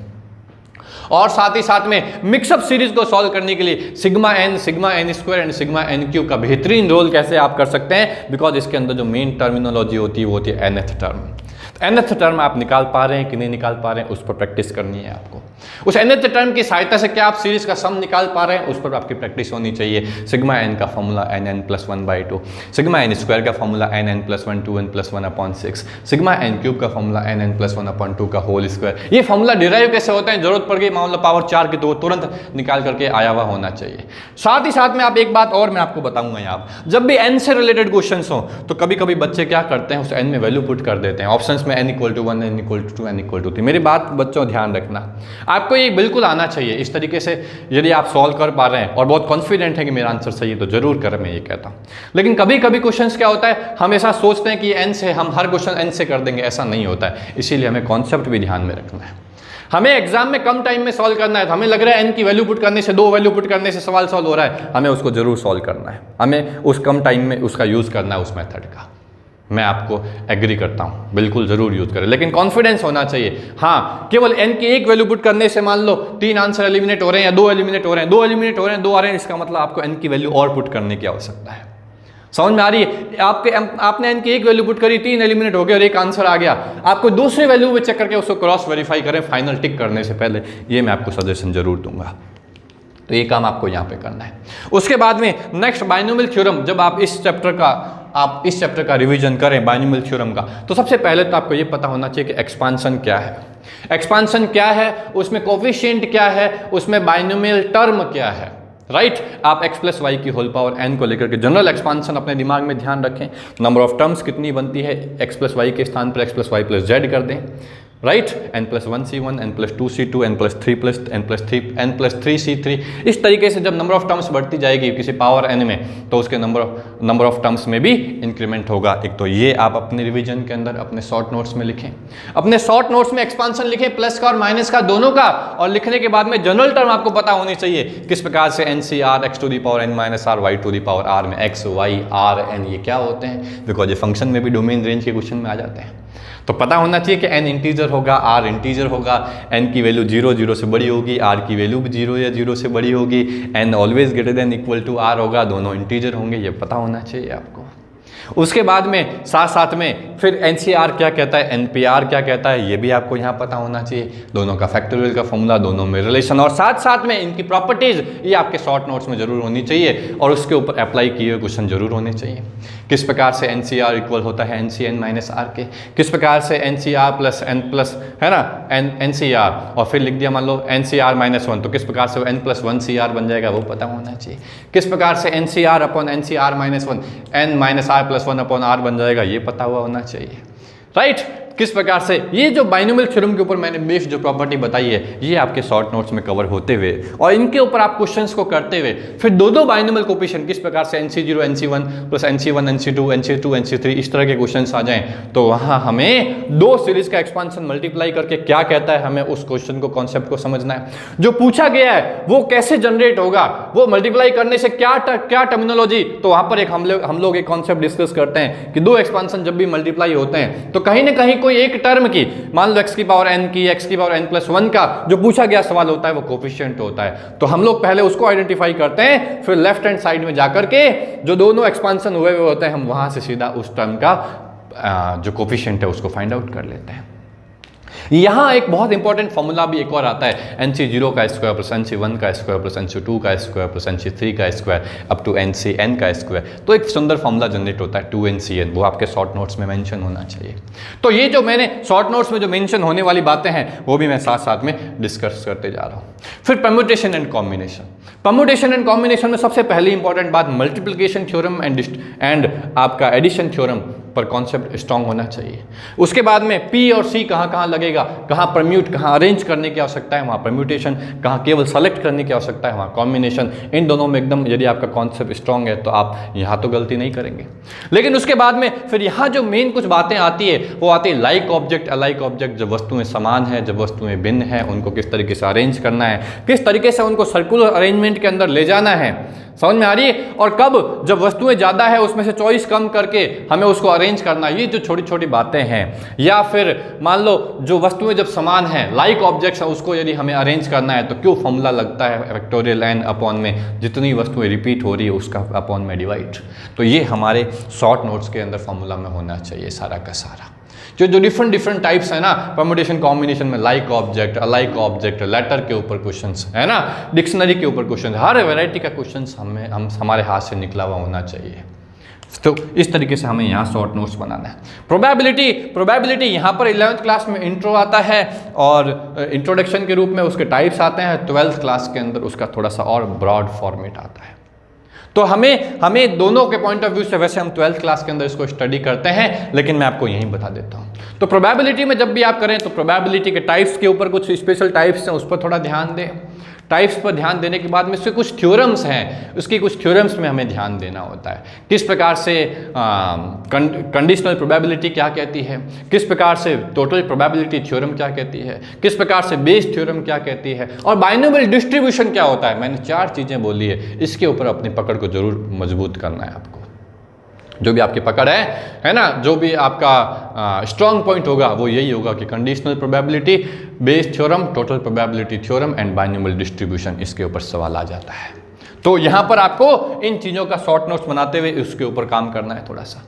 और साथ ही साथ में मिक्सअप सीरीज को सॉल्व करने के लिए sigma n square and sigma n cube का बेहतरीन रोल कैसे आप कर सकते हैं, बिकॉज इसके अंदर जो मेन टर्मिनोलॉजी होती है वो होती है nth टर्म। nth टर्म आप निकाल पा रहे हैं कि नहीं निकाल पा रहे हैं, उस पर प्रैक्टिस करनी है आपको। उस nth टर्म की सहायता से क्या आप सीरीज का सम निकाल पा रहे हैं, उस पर आपकी प्रैक्टिस होनी चाहिए। सिग्मा एन का formula nn+1/2, sigma n square का formula nn+1 2n+1/6, sigma n cube का फॉर्मूला nn+1/2 का होल स्क्वायर। ये फॉर्मूला डिराइव कैसे होता है, जरूरत पड़ गई मान लो पावर 4 की तो तुरंत निकाल करके आया हुआ होना चाहिए। साथ ही साथ में आप एक बात और मैं आपको बताऊंगा, यहाँ जब भी n से रिलेटेड क्वेश्चन हो तो कभी कभी बच्चे क्या करते हैं उस n में वैल्यू पुट कर देते हैं ऑप्शंस में, n = 1, n = 2, n = 3। मेरी बात बच्चों ध्यान रखना, आपको ये बिल्कुल आना चाहिए इस तरीके से। यदि आप सॉल्व कर पा रहे हैं और बहुत कॉन्फिडेंट है कि मेरा आंसर सही है तो जरूर करें, मैं ये कहता हूँ। लेकिन कभी कभी क्वेश्चंस क्या होता है, हम ऐसा सोचते हैं कि n से हम हर क्वेश्चन n से कर देंगे, ऐसा नहीं होता है। इसीलिए हमें कॉन्सेप्ट भी ध्यान में रखना है। हमें एग्जाम में कम टाइम में सॉल्व करना है, तो हमें लग रहा है n की वैल्यू पुट करने से, 2 वैल्यू पुट करने से सवाल सॉल्व हो रहा है, हमें उसको जरूर सॉल्व करना है। हमें उस कम टाइम में उसका यूज करना है उस मेथड का। मैं आपको एग्री करता हूँ, बिल्कुल ज़रूर यूज़ करें, लेकिन कॉन्फिडेंस होना चाहिए। हाँ, केवल n की एक वैल्यू पुट करने से मान लो 3 आंसर एलिमिनेट हो रहे हैं या 2 एलिमिनेट हो रहे हैं, 2 एलिमिनेट हो रहे हैं, 2 आ रहे हैं, इसका मतलब आपको n की वैल्यू और पुट करने की आवश्यकता है। समझ में आ रही है? आपने n की एक वैल्यू पुट करी, 3 एलिमिनेट हो गए और एक आंसर आ गया, आपको दूसरी वैल्यू में चेक करके उसको क्रॉस वेरीफाई करें फाइनल टिक करने से पहले, ये मैं आपको सजेशन जरूर दूंगा। तो ये काम आपको यहाँ पे करना है। उसके बाद में नेक्स्ट बाइनोमियल थ्योरम, जब आप इस चैप्टर का रिवीजन करें बाइनोमियल थ्योरम का, तो सबसे पहले तो आपको ये पता होना चाहिए कि एक्सपांशन क्या है, एक्सपांशन क्या है, उसमें कोफिशिएंट क्या है, उसमें बाइनोमियल टर्म क्या है, राइट। आप x प्लस वाई की होल पावर n को लेकर के जनरल एक्सपांशन अपने दिमाग में ध्यान रखें। नंबर ऑफ टर्म्स कितनी बनती है, x प्लस वाई के स्थान पर x plus y plus z कर दें, right. n plus 1c1, n plus 2c2, n plus 3c3, इस तरीके से जब नंबर ऑफ टर्म्स बढ़ती जाएगी किसी पावर n में, तो उसके नंबर ऑफ टर्म्स में भी इंक्रीमेंट होगा। एक तो ये आप अपने रिवीजन के अंदर अपने शॉर्ट नोट्स में लिखें, अपने शॉर्ट नोट्स में एक्सपांशन लिखें, प्लस का और माइनस का दोनों का, और लिखने के बाद में जनरल टर्म आपको पता होनी चाहिए किस प्रकार से NCR x to the power n minus r y to the power r में x y r n ये क्या होते हैं, बिकॉज ये फंक्शन में भी डोमेन रेंज के क्वेश्चन में आ जाते हैं। तो पता होना चाहिए कि n इंटीजर होगा, r इंटीजर होगा, n की वैल्यू 0 0 से बड़ी होगी, r की वैल्यू भी 0 या 0 से बड़ी होगी, n always greater than equal to r होगा, दोनों इंटीजर होंगे, ये पता होना चाहिए आपको। उसके बाद में साथ में फिर NCR क्या कहता है, NPR क्या कहता है, ये भी आपको यहाँ पता होना चाहिए, दोनों का फैक्टोरियल का फॉर्मूला, दोनों में रिलेशन, और साथ में इनकी प्रॉपर्टीज, ये आपके शॉर्ट नोट्स में जरूर होनी चाहिए और उसके ऊपर अप्लाई किए हुए क्वेश्चन जरूर होने चाहिए। किस प्रकार से NCR इक्वल होता है NCN माइनस R के, किस प्रकार से NCR प्लस N प्लस है ना NCR, और फिर लिख दिया मान लो NCR माइनस 1, तो किस प्रकार से N प्लस 1 CR बन जाएगा, वो पता होना चाहिए। किस प्रकार से NCR upon NCR minus 1 N minus R plus 1 upon R बन जाएगा, ये पता हुआ होना चाहिए, राइट। किस प्रकार से ये जो बाइनोमियल थ्योरम के ऊपर मैंने बेस्ड जो प्रॉपर्टी बताई है, ये आपके शॉर्ट नोट्स में कवर होते हुए और इनके ऊपर आप क्वेश्चंस को करते हुए फिर दो बाइनोमियल कोफिशिएंट किस प्रकार से NC0 NC1 plus NC1 NC2 NC2 NC3 इस तरह के क्वेश्चंस आ जाएं, तो वहाँ हमें 2 सीरीज का एक्सपांशन मल्टीप्लाई करके क्या कहता है, हमें उस क्वेश्चन को कॉन्सेप्ट को समझना है। जो पूछा गया है वो कैसे जनरेट होगा, वो मल्टीप्लाई करने से क्या टर्मिनोलॉजी, तो वहाँ पर एक हम लोग एक कॉन्सेप्ट डिस्कस करते हैं कि 2 एक्सपांशन जब भी मल्टीप्लाई होते हैं तो कहीं ना कहीं कोई एक टर्म की, मान लो x की पावर n की, x की पावर n प्लस 1 का जो पूछा गया सवाल होता है वो कोफिशिएंट होता है, तो हम लोग पहले उसको आइडेंटिफाई करते हैं, फिर लेफ्ट हैंड साइड में जाकर के जो दोनों एक्सपांशन हुए होते हैं हम वहां से सीधा उस टर्म का जो कोफिशिएंट है उसको फाइंड आउट कर लेते हैं। यहाँ एक बहुत इंपॉर्टेंट फॉर्मूला भी एक और आता है, NC0 का स्क्वायर प्लस NC1 का स्क्वायर प्लस NC2 का स्क्वायर प्लस NC3 का स्क्वायर अप टू NCN का स्क्वायर, तो एक सुंदर फॉर्मूला जनरेट होता है 2NCN, वो आपके शॉर्ट नोट्स में मेंशन होना चाहिए। तो ये जो मैंने शॉर्ट नोट्स में जो मेंशन होने वाली बातें हैं वो भी मैं साथ में डिस्कस करते जा रहा हूँ। फिर permutation and combination, permutation and combination में सबसे पहली इंपॉर्टेंट बात मल्टीप्लिकेशन थ्योरम एंड आपका एडिशन थ्योरम पर कॉन्सेप्ट स्ट्रांग होना चाहिए। उसके बाद में P और C कहाँ लगेगा, कहाँ परम्यूट, कहाँ अरेंज करने की आवश्यकता है वहाँ परम्यूटेशन, कहाँ केवल सेलेक्ट करने की आवश्यकता है वहाँ कॉम्बिनेशन, इन दोनों में एकदम यदि आपका कॉन्सेप्ट स्ट्रांग है तो आप यहाँ तो गलती नहीं करेंगे। लेकिन उसके बाद में फिर यहाँ जो मेन कुछ बातें आती है वो आती है लाइक ऑब्जेक्ट अलाइक ऑब्जेक्ट, जब वस्तुएं समान है, जब वस्तुएं भिन्न है, उनको किस तरीके से अरेंज करना है, किस तरीके से उनको सर्कुलर अरेंजमेंट के अंदर ले जाना है, समझ में आ रही है। और कब जब वस्तुएं ज़्यादा है उसमें से चॉइस कम करके हमें उसको अरेंज करना, ये जो छोटी छोटी बातें हैं। या फिर मान लो जो वस्तुएं जब समान हैं लाइक ऑब्जेक्ट्स हैं उसको यदि हमें अरेंज करना है तो क्यों फॉर्मूला लगता है फैक्टोरियल n अपॉन में जितनी वस्तुएं रिपीट हो रही है उसका अपॉन में डिवाइड, तो ये हमारे शॉर्ट नोट्स के अंदर फॉर्मूला में होना चाहिए सारा का सारा। जो डिफरेंट टाइप्स है ना परम्यूटेशन कॉम्बिनेशन में, like object alike object, letter के ऊपर क्वेश्चंस है ना, डिक्शनरी के ऊपर क्वेश्चन, हर वैरायटी का क्वेश्चंस हमारे हाथ से निकला हुआ होना चाहिए। तो इस तरीके से हमें यहाँ शॉर्ट नोट्स बनाना है। प्रोबेबिलिटी यहाँ पर 11th क्लास में इंट्रो आता है और इंट्रोडक्शन के रूप में उसके टाइप्स आते हैं, 12th क्लास के अंदर उसका थोड़ा सा और ब्रॉड फॉर्मेट आता है। तो हमें दोनों के पॉइंट ऑफ व्यू से, वैसे हम 12th क्लास के अंदर इसको स्टडी करते हैं लेकिन मैं आपको यहीं बता देता हूँ। तो प्रोबेबिलिटी में जब भी आप करें तो प्रोबेबिलिटी के टाइप्स के ऊपर कुछ स्पेशल टाइप्स हैं उस पर थोड़ा ध्यान दें। टाइप्स पर ध्यान देने के बाद में इसके कुछ थ्योरम्स हैं, उसकी कुछ थ्योरम्स में हमें ध्यान देना होता है। किस प्रकार से कंडीशनल प्रोबेबिलिटी क्या कहती है, किस प्रकार से टोटल प्रोबेबिलिटी थ्योरम क्या कहती है, किस प्रकार से बेस थ्योरम क्या कहती है, और बाइनोमियल डिस्ट्रीब्यूशन क्या होता है। मैंने 4 चीज़ें बोली है, इसके ऊपर अपनी पकड़ को जरूर मजबूत करना है आपको। जो भी आपकी पकड़ है ना, जो भी आपका स्ट्रॉन्ग पॉइंट होगा वो यही होगा कि conditional probability based theorem, total probability theorem and binomial distribution, इसके ऊपर सवाल आ जाता है। तो यहाँ पर आपको इन चीज़ों का शॉर्ट नोट्स बनाते हुए उसके ऊपर काम करना है थोड़ा सा,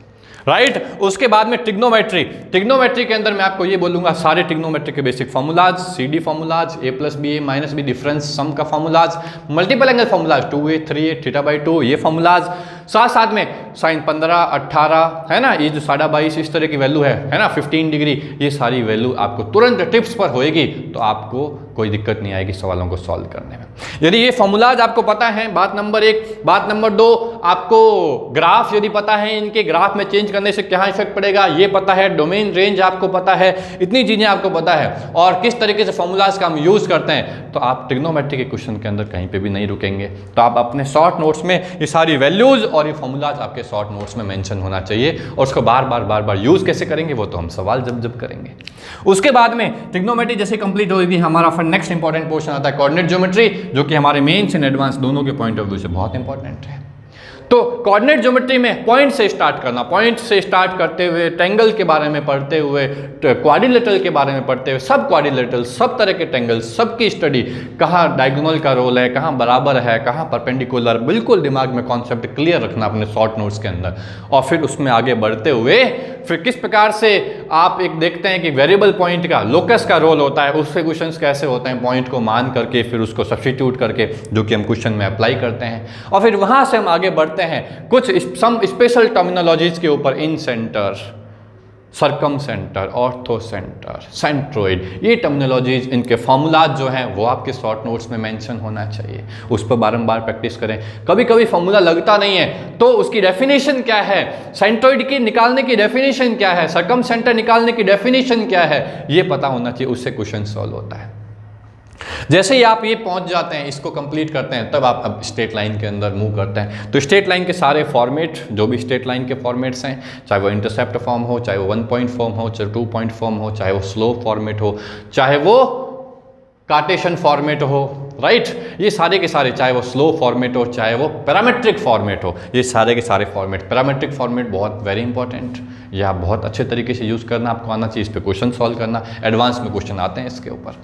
राइट। उसके बाद में ट्रिग्नोमेट्री। ट्रिग्नोमेट्री के अंदर मैं आपको ये बोलूँगा सारे ट्रिग्नोमेट्री के basic formulas, CD formulas, A + B A - B difference sum का formulas, multiple angle formulas 2a 3a θ/2 ये फार्मूलाज, साथ में साइन 15 18 है ना, ये जो 22.5 इस तरह की वैल्यू है ना, 15 डिग्री, ये सारी वैल्यू आपको तुरंत टिप्स पर होएगी, तो आपको कोई दिक्कत नहीं आएगी सवालों को सॉल्व करने में। यदि ये फॉर्मूलाज आपको पता है, बात नंबर 1। बात नंबर 2, आपको ग्राफ यदि पता है, इनके ग्राफ में चेंज करने से क्या इफेक्ट पड़ेगा ये पता है, डोमेन रेंज आपको पता है, इतनी चीज़ें आपको पता है, और किस तरीके से फॉर्मूलाज का हम यूज़ करते हैं, तो आप ट्रिग्नोमेट्री के क्वेश्चन के अंदर कहीं पे भी नहीं रुकेंगे। तो आप अपने शॉर्ट नोट्स में ये सारी वैल्यूज़ और ये फॉर्मूलाज आपके शॉर्ट नोट्स में मेंशन होना चाहिए, और उसको बार बार यूज़ कैसे करेंगे वो तो हम सवाल जब करेंगे। उसके बाद में ट्रिग्नोमेट्री जैसे कंप्लीट होगी, हमारा फिर नेक्स्ट इंपॉर्टेंट पोर्शन आता है कोऑर्डिनेट ज्योमेट्री, जो कि हमारे मेंस एंड एडवांस दोनों के पॉइंट ऑफ व्यू से बहुत इंपॉर्टेंट है। तो कोऑर्डिनेट ज्योमेट्री में पॉइंट से स्टार्ट करना, पॉइंट से स्टार्ट करते हुए ट्रायंगल के बारे में पढ़ते हुए, क्वाड्रिलेटरल के बारे में पढ़ते हुए, सब क्वाड्रिलेटरल, सब तरह के ट्रायंगल, सबकी स्टडी, कहाँ डायगोनल का रोल है, कहाँ बराबर है, कहाँ परपेंडिकुलर, बिल्कुल दिमाग में कॉन्सेप्ट क्लियर रखना अपने शॉर्ट नोट्स के अंदर। और फिर उसमें आगे बढ़ते हुए फिर किस प्रकार से आप एक देखते हैं कि वेरिएबल पॉइंट का, लोकस का रोल होता है, उससे क्वेश्चंस कैसे होते हैं, पॉइंट को मान करके फिर उसको सब्स्टिट्यूट करके, जो कि हम क्वेश्चन में अप्लाई करते हैं। और फिर वहाँ से हम आगे बढ़ते हैं कुछ सम स्पेशल टर्मिनोलॉजीज के ऊपर, incentre, circumcentre, orthocentre, centroid, ये टर्मिनोलॉजीज, इनके फॉर्मूलाज जो हैं वो आपके शॉर्ट नोट्स में मेंशन होना चाहिए, उस पर बारंबार प्रैक्टिस करें। कभी कभी फॉर्मूला लगता नहीं है तो उसकी डेफिनेशन क्या है, सेंट्रोइड की निकालने की डेफिनेशन क्या है, सर्कम सेंटर निकालने की डेफिनेशन क्या है, ये पता होना चाहिए, उससे क्वेश्चन सॉल्व होता है। जैसे ही आप ये पहुंच जाते हैं, इसको कंप्लीट करते हैं, तब आप अब स्ट्रेट लाइन के अंदर मूव करते हैं। तो स्ट्रेट लाइन के सारे फॉर्मेट, जो भी स्ट्रेट लाइन के फॉर्मेट्स हैं, चाहे वो इंटरसेप्ट फॉर्म हो, चाहे वो 1 पॉइंट फॉर्म हो, चाहे 2 पॉइंट फॉर्म हो, चाहे वो स्लोप फॉर्मेट हो, चाहे वो कार्टेशियन फॉर्मेट हो, राइट, ये सारे के सारे, चाहे वो स्लो फॉर्मेट हो, चाहे वो पैरामेट्रिक फॉर्मेट हो, ये सारे के सारे फॉर्मेट, पैरामेट्रिक फॉर्मेट बहुत वेरी इंपॉर्टेंट, ये आप बहुत अच्छे तरीके से यूज़ करना आपको आना चाहिए, इस पे क्वेश्चन सॉल्व करना, एडवांस में क्वेश्चन आते हैं इसके ऊपर।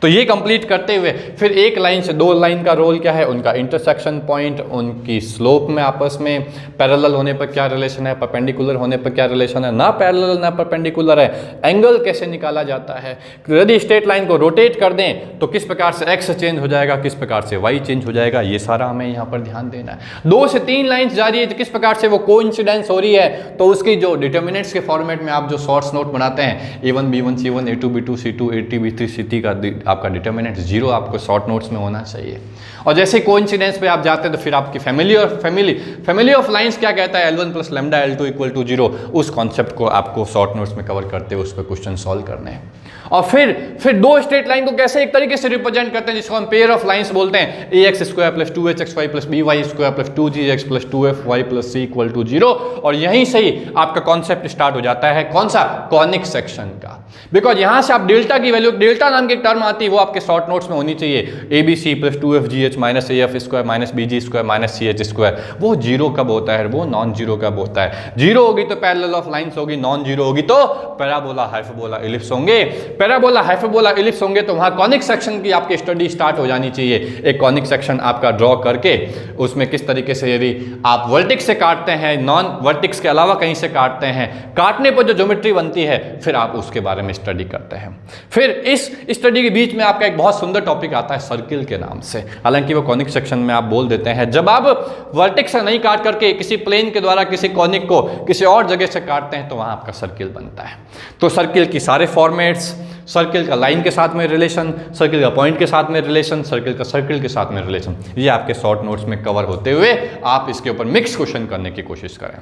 तो ये कंप्लीट करते हुए फिर एक लाइन से 2 लाइन का रोल क्या है, उनका इंटरसेक्शन पॉइंट, उनकी स्लोप में आपस में पैरेलल होने पर क्या रिलेशन है, परपेंडिकुलर होने पर क्या रिलेशन है, ना पैरेलल ना परपेंडिकुलर है, एंगल कैसे निकाला जाता है, यदि स्ट्रेट लाइन को रोटेट कर दें तो किस प्रकार से एक्स चेंज हो जाएगा, किस प्रकार से वाई चेंज हो जाएगा, ये सारा हमें यहाँ पर ध्यान देना है। 2 से 3 लाइन्स जा रही है तो किस प्रकार से वो कोइंसिडेंस हो रही है, तो उसकी जो डिटर्मिनेंट्स के फॉर्मेट में आप जो शॉर्ट्स नोट बनाते हैं, A1 B1 C1 A2 B2 C2 A3 B3 C3 का आपका डिटर्मिनेंट 0 आपको शॉर्ट नोट्स में होना चाहिए। और जैसे कोइंसिडेंस पे आप जाते हैं तो फिर आपकी फैमिली ऑफ लाइंस क्या कहता है, L1 + लैम्डा L2 = 0, उस कॉन्सेप्ट को आपको शॉर्ट नोट्स में कवर करते हुए उस पर क्वेश्चन सॉल्व करने हैं। और फिर 2 स्ट्रेट लाइन को कैसे एक तरीके से रिप्रेजेंट करते हैं, जिसको हम पेयर ऑफ लाइंस बोलते हैं, ax² + 2hxy + by² + 2gx + 2fy + c = 0। और यहीं से ही आपका कॉन्सेप्ट स्टार्ट हो जाता है, कौन सा, कॉनिक सेक्शन का। बिकॉज यहां से आप डेल्टा की वैल्यू, डेल्टा नाम की एक टर्म आती है, वो आपके शॉर्ट नोट्स में होनी चाहिए, abc + 2fgh - af² - bg² - ch², वो 0 कब होता है, वो नॉन जीरो कब होता है। 0 होगी तो पैरेलल ऑफ लाइंस होगी, नॉन जीरो होगी तो पैराबोला, हाइपरबोला, इलिप्स होंगे। पैराबोला, हाइपरबोला, इलिप्स होंगे तो वहां कॉनिक सेक्शन की आपकी स्टडी स्टार्ट हो जानी चाहिए। एक कॉनिक सेक्शन आपका ड्रॉ करके उसमें किस तरीके से, यदि आप वर्टिक्स से काटते हैं, नॉन वर्टिक्स के अलावा कहीं से काटते हैं, काटने पर जो ज्योमेट्री बनती है, फिर आप उसके बारे में स्टडी करते हैं। फिर इस स्टडी के बीच में आपका एक बहुत सुंदर टॉपिक आता है सर्किल के नाम से, हालांकि वो कॉनिक सेक्शन में आप बोल देते हैं। जब आप वर्टिक्स से नहीं काट करके किसी प्लेन के द्वारा किसी कॉनिक को किसी और जगह से काटते हैं तो वहां आपका सर्किल बनता है। तो सर्किल की सारे फॉर्मेट्स, सर्किल का लाइन के साथ में रिलेशन, सर्किल का पॉइंट के साथ में रिलेशन, सर्किल का सर्किल के साथ में रिलेशन, ये आपके शॉर्ट नोट्स में कवर होते हुए आप इसके ऊपर मिक्स क्वेश्चन करने की कोशिश करें।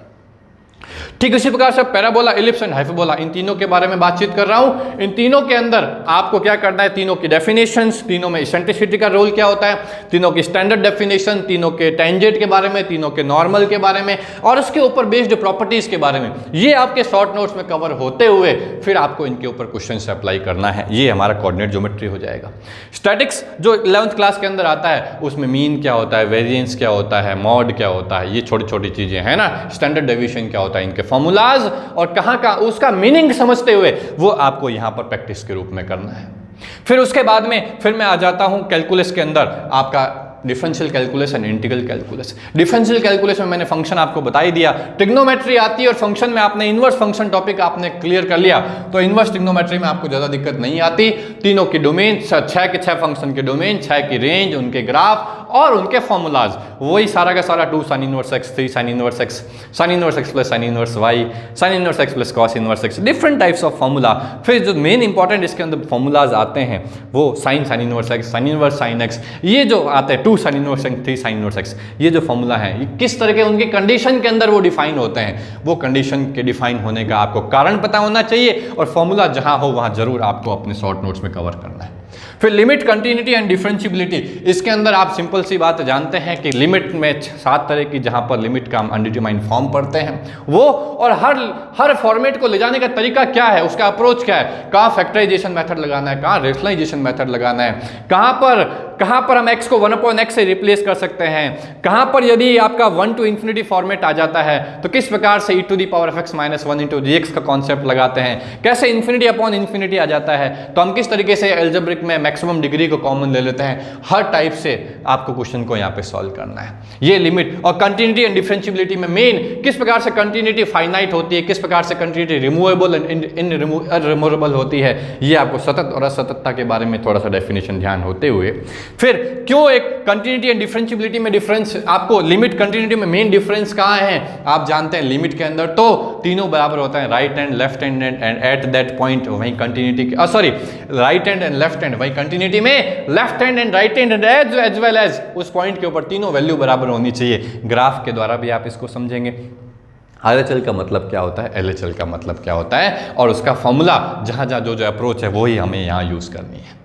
ठीक इसी प्रकार से पैराबोला, इलिप्स एंड हाइपरबोला, इन तीनों के बारे में बातचीत कर रहा हूं। इन तीनों के अंदर आपको क्या करना है, तीनों की डेफिनेशंस, तीनों में इसेंट्रिसिटी का रोल क्या होता है, तीनों की स्टैंडर्ड डेफिनेशन, तीनों के टेंजेंट के बारे में, तीनों के नॉर्मल के बारे में और उसके ऊपर बेस्ड प्रॉपर्टीज के बारे में, ये आपके शॉर्ट नोट्स में कवर होते हुए फिर आपको इनके ऊपर क्वेश्चन से अप्लाई करना है। ये हमारा कोऑर्डिनेट ज्योमेट्री हो जाएगा। स्टैटिक्स जो 11th क्लास के अंदर आता है, उसमें मीन क्या होता है, वेरिएंस क्या होता है, मॉड क्या होता है, ये छोटी छोटी चीजें हैं ना। स्टैंडर्ड डेविएशन क्या होता है, इनके फॉर्मूलाज और कहाँ का उसका मीनिंग समझते हुए वो आपको यहाँ पर प्रैक्टिस के रूप में करना है। फिर उसके बाद में फिर मैं आ जाता हूँ कैलकुलस के अंदर, आपका differential calculus and integral calculus. Differential calculus में मैंने फंक्शन आपको बता ही दिया, ट्रिग्नोमेट्री आती है और फंक्शन में आपने इनवर्स फंक्शन टॉपिक आपने क्लियर कर लिया तो इनवर्स ट्रिग्नोमेट्री में आपको ज़्यादा दिक्कत नहीं आती। तीनों की डोमेन, 6 के 6 फंक्शन के डोमेन, 6 की रेंज, उनके ग्राफ और उनके फॉर्मूलाज, वही सारा का सारा 2 sin inverse x, 3 sin inverse x, sin inverse x plus sin inverse y, sin inverse x plus cos inverse x, different types of formula. फिर जो मेन इंपॉर्टेंट इसके अंदर फॉर्मूलाज आते हैं वो sin inverse x, sin inverse sin x, ये जो आते हैं 2 sin inverse x, 3 sin inverse x, ये जो फॉर्मूला है ये किस तरह के उनके कंडीशन के अंदर वो डिफाइन होते हैं, वो कंडीशन के डिफाइन होने का आपको कारण पता होना चाहिए और फॉर्मूला जहां हो वहां जरूर आपको अपने शॉर्ट नोट्स में कवर करना है। फिर लिमिट, कंटिन्यूटी एंड डिफरेंशियबिलिटी, इसके अंदर आप सिंपल सी बात जानते हैं कि लिमिट में 7 तरह की जहां पर लिमिट का हम अनडिटरमाइंड फॉर्म पढ़ते हैं वो, और हर फॉर्मेट को ले जाने का तरीका क्या है, उसका अप्रोच क्या है, कहाँ फैक्टराइजेशन मेथड लगाना है, कहाँ रेशनलाइजेशन मेथड लगाना है, कहाँ पर हम x को 1/x से रिप्लेस कर सकते हैं, कहाँ पर यदि आपका 1 to infinity फॉर्मेट आ जाता है तो किस प्रकार से e⁻x-1 into gx का कॉन्सेप्ट लगाते हैं, कैसे इन्फिनिटी अपॉन इन्फिनिटी आ जाता है तो हम किस तरीके से एल्जेब्रिक में मैक्सिमम डिग्री को कॉमन ले लेते हैं। हर टाइप से आपको क्वेश्चन को यहाँ पे सॉल्व करना है। ये लिमिट और कंटिन्यूटी एंड डिफरेंशियबिलिटी में मेन किस प्रकार से कंटिन्यूटी फाइनाइट होती है, किस प्रकार से कंटिन्यूटी रिमूवेबल एंड इनरिमूवेबल होती है, ये आपको सतत और असततता के बारे में थोड़ा सा डेफिनेशन ध्यान होते हुए, फिर क्यों एक कंटिन्यूटी एंड डिफरेंशियबिलिटी में डिफरेंस, आपको लिमिट कंटिन्यूटी में मेन डिफरेंस कहाँ है आप जानते हैं, लिमिट के अंदर तो तीनों बराबर होता है, right hand left hand and at that point वहीं continuity, sorry right hand and left hand वहीं कंटिन्यूटी में, left hand and right hand as well as उस पॉइंट के ऊपर तीनों वैल्यू बराबर होनी चाहिए। ग्राफ के द्वारा भी आप इसको समझेंगे। RHL का मतलब क्या होता है, LHL का मतलब क्या होता है और उसका फॉर्मूला जहाँ जहाँ जो अप्रोच है वही हमें यहाँ यूज़ करनी है।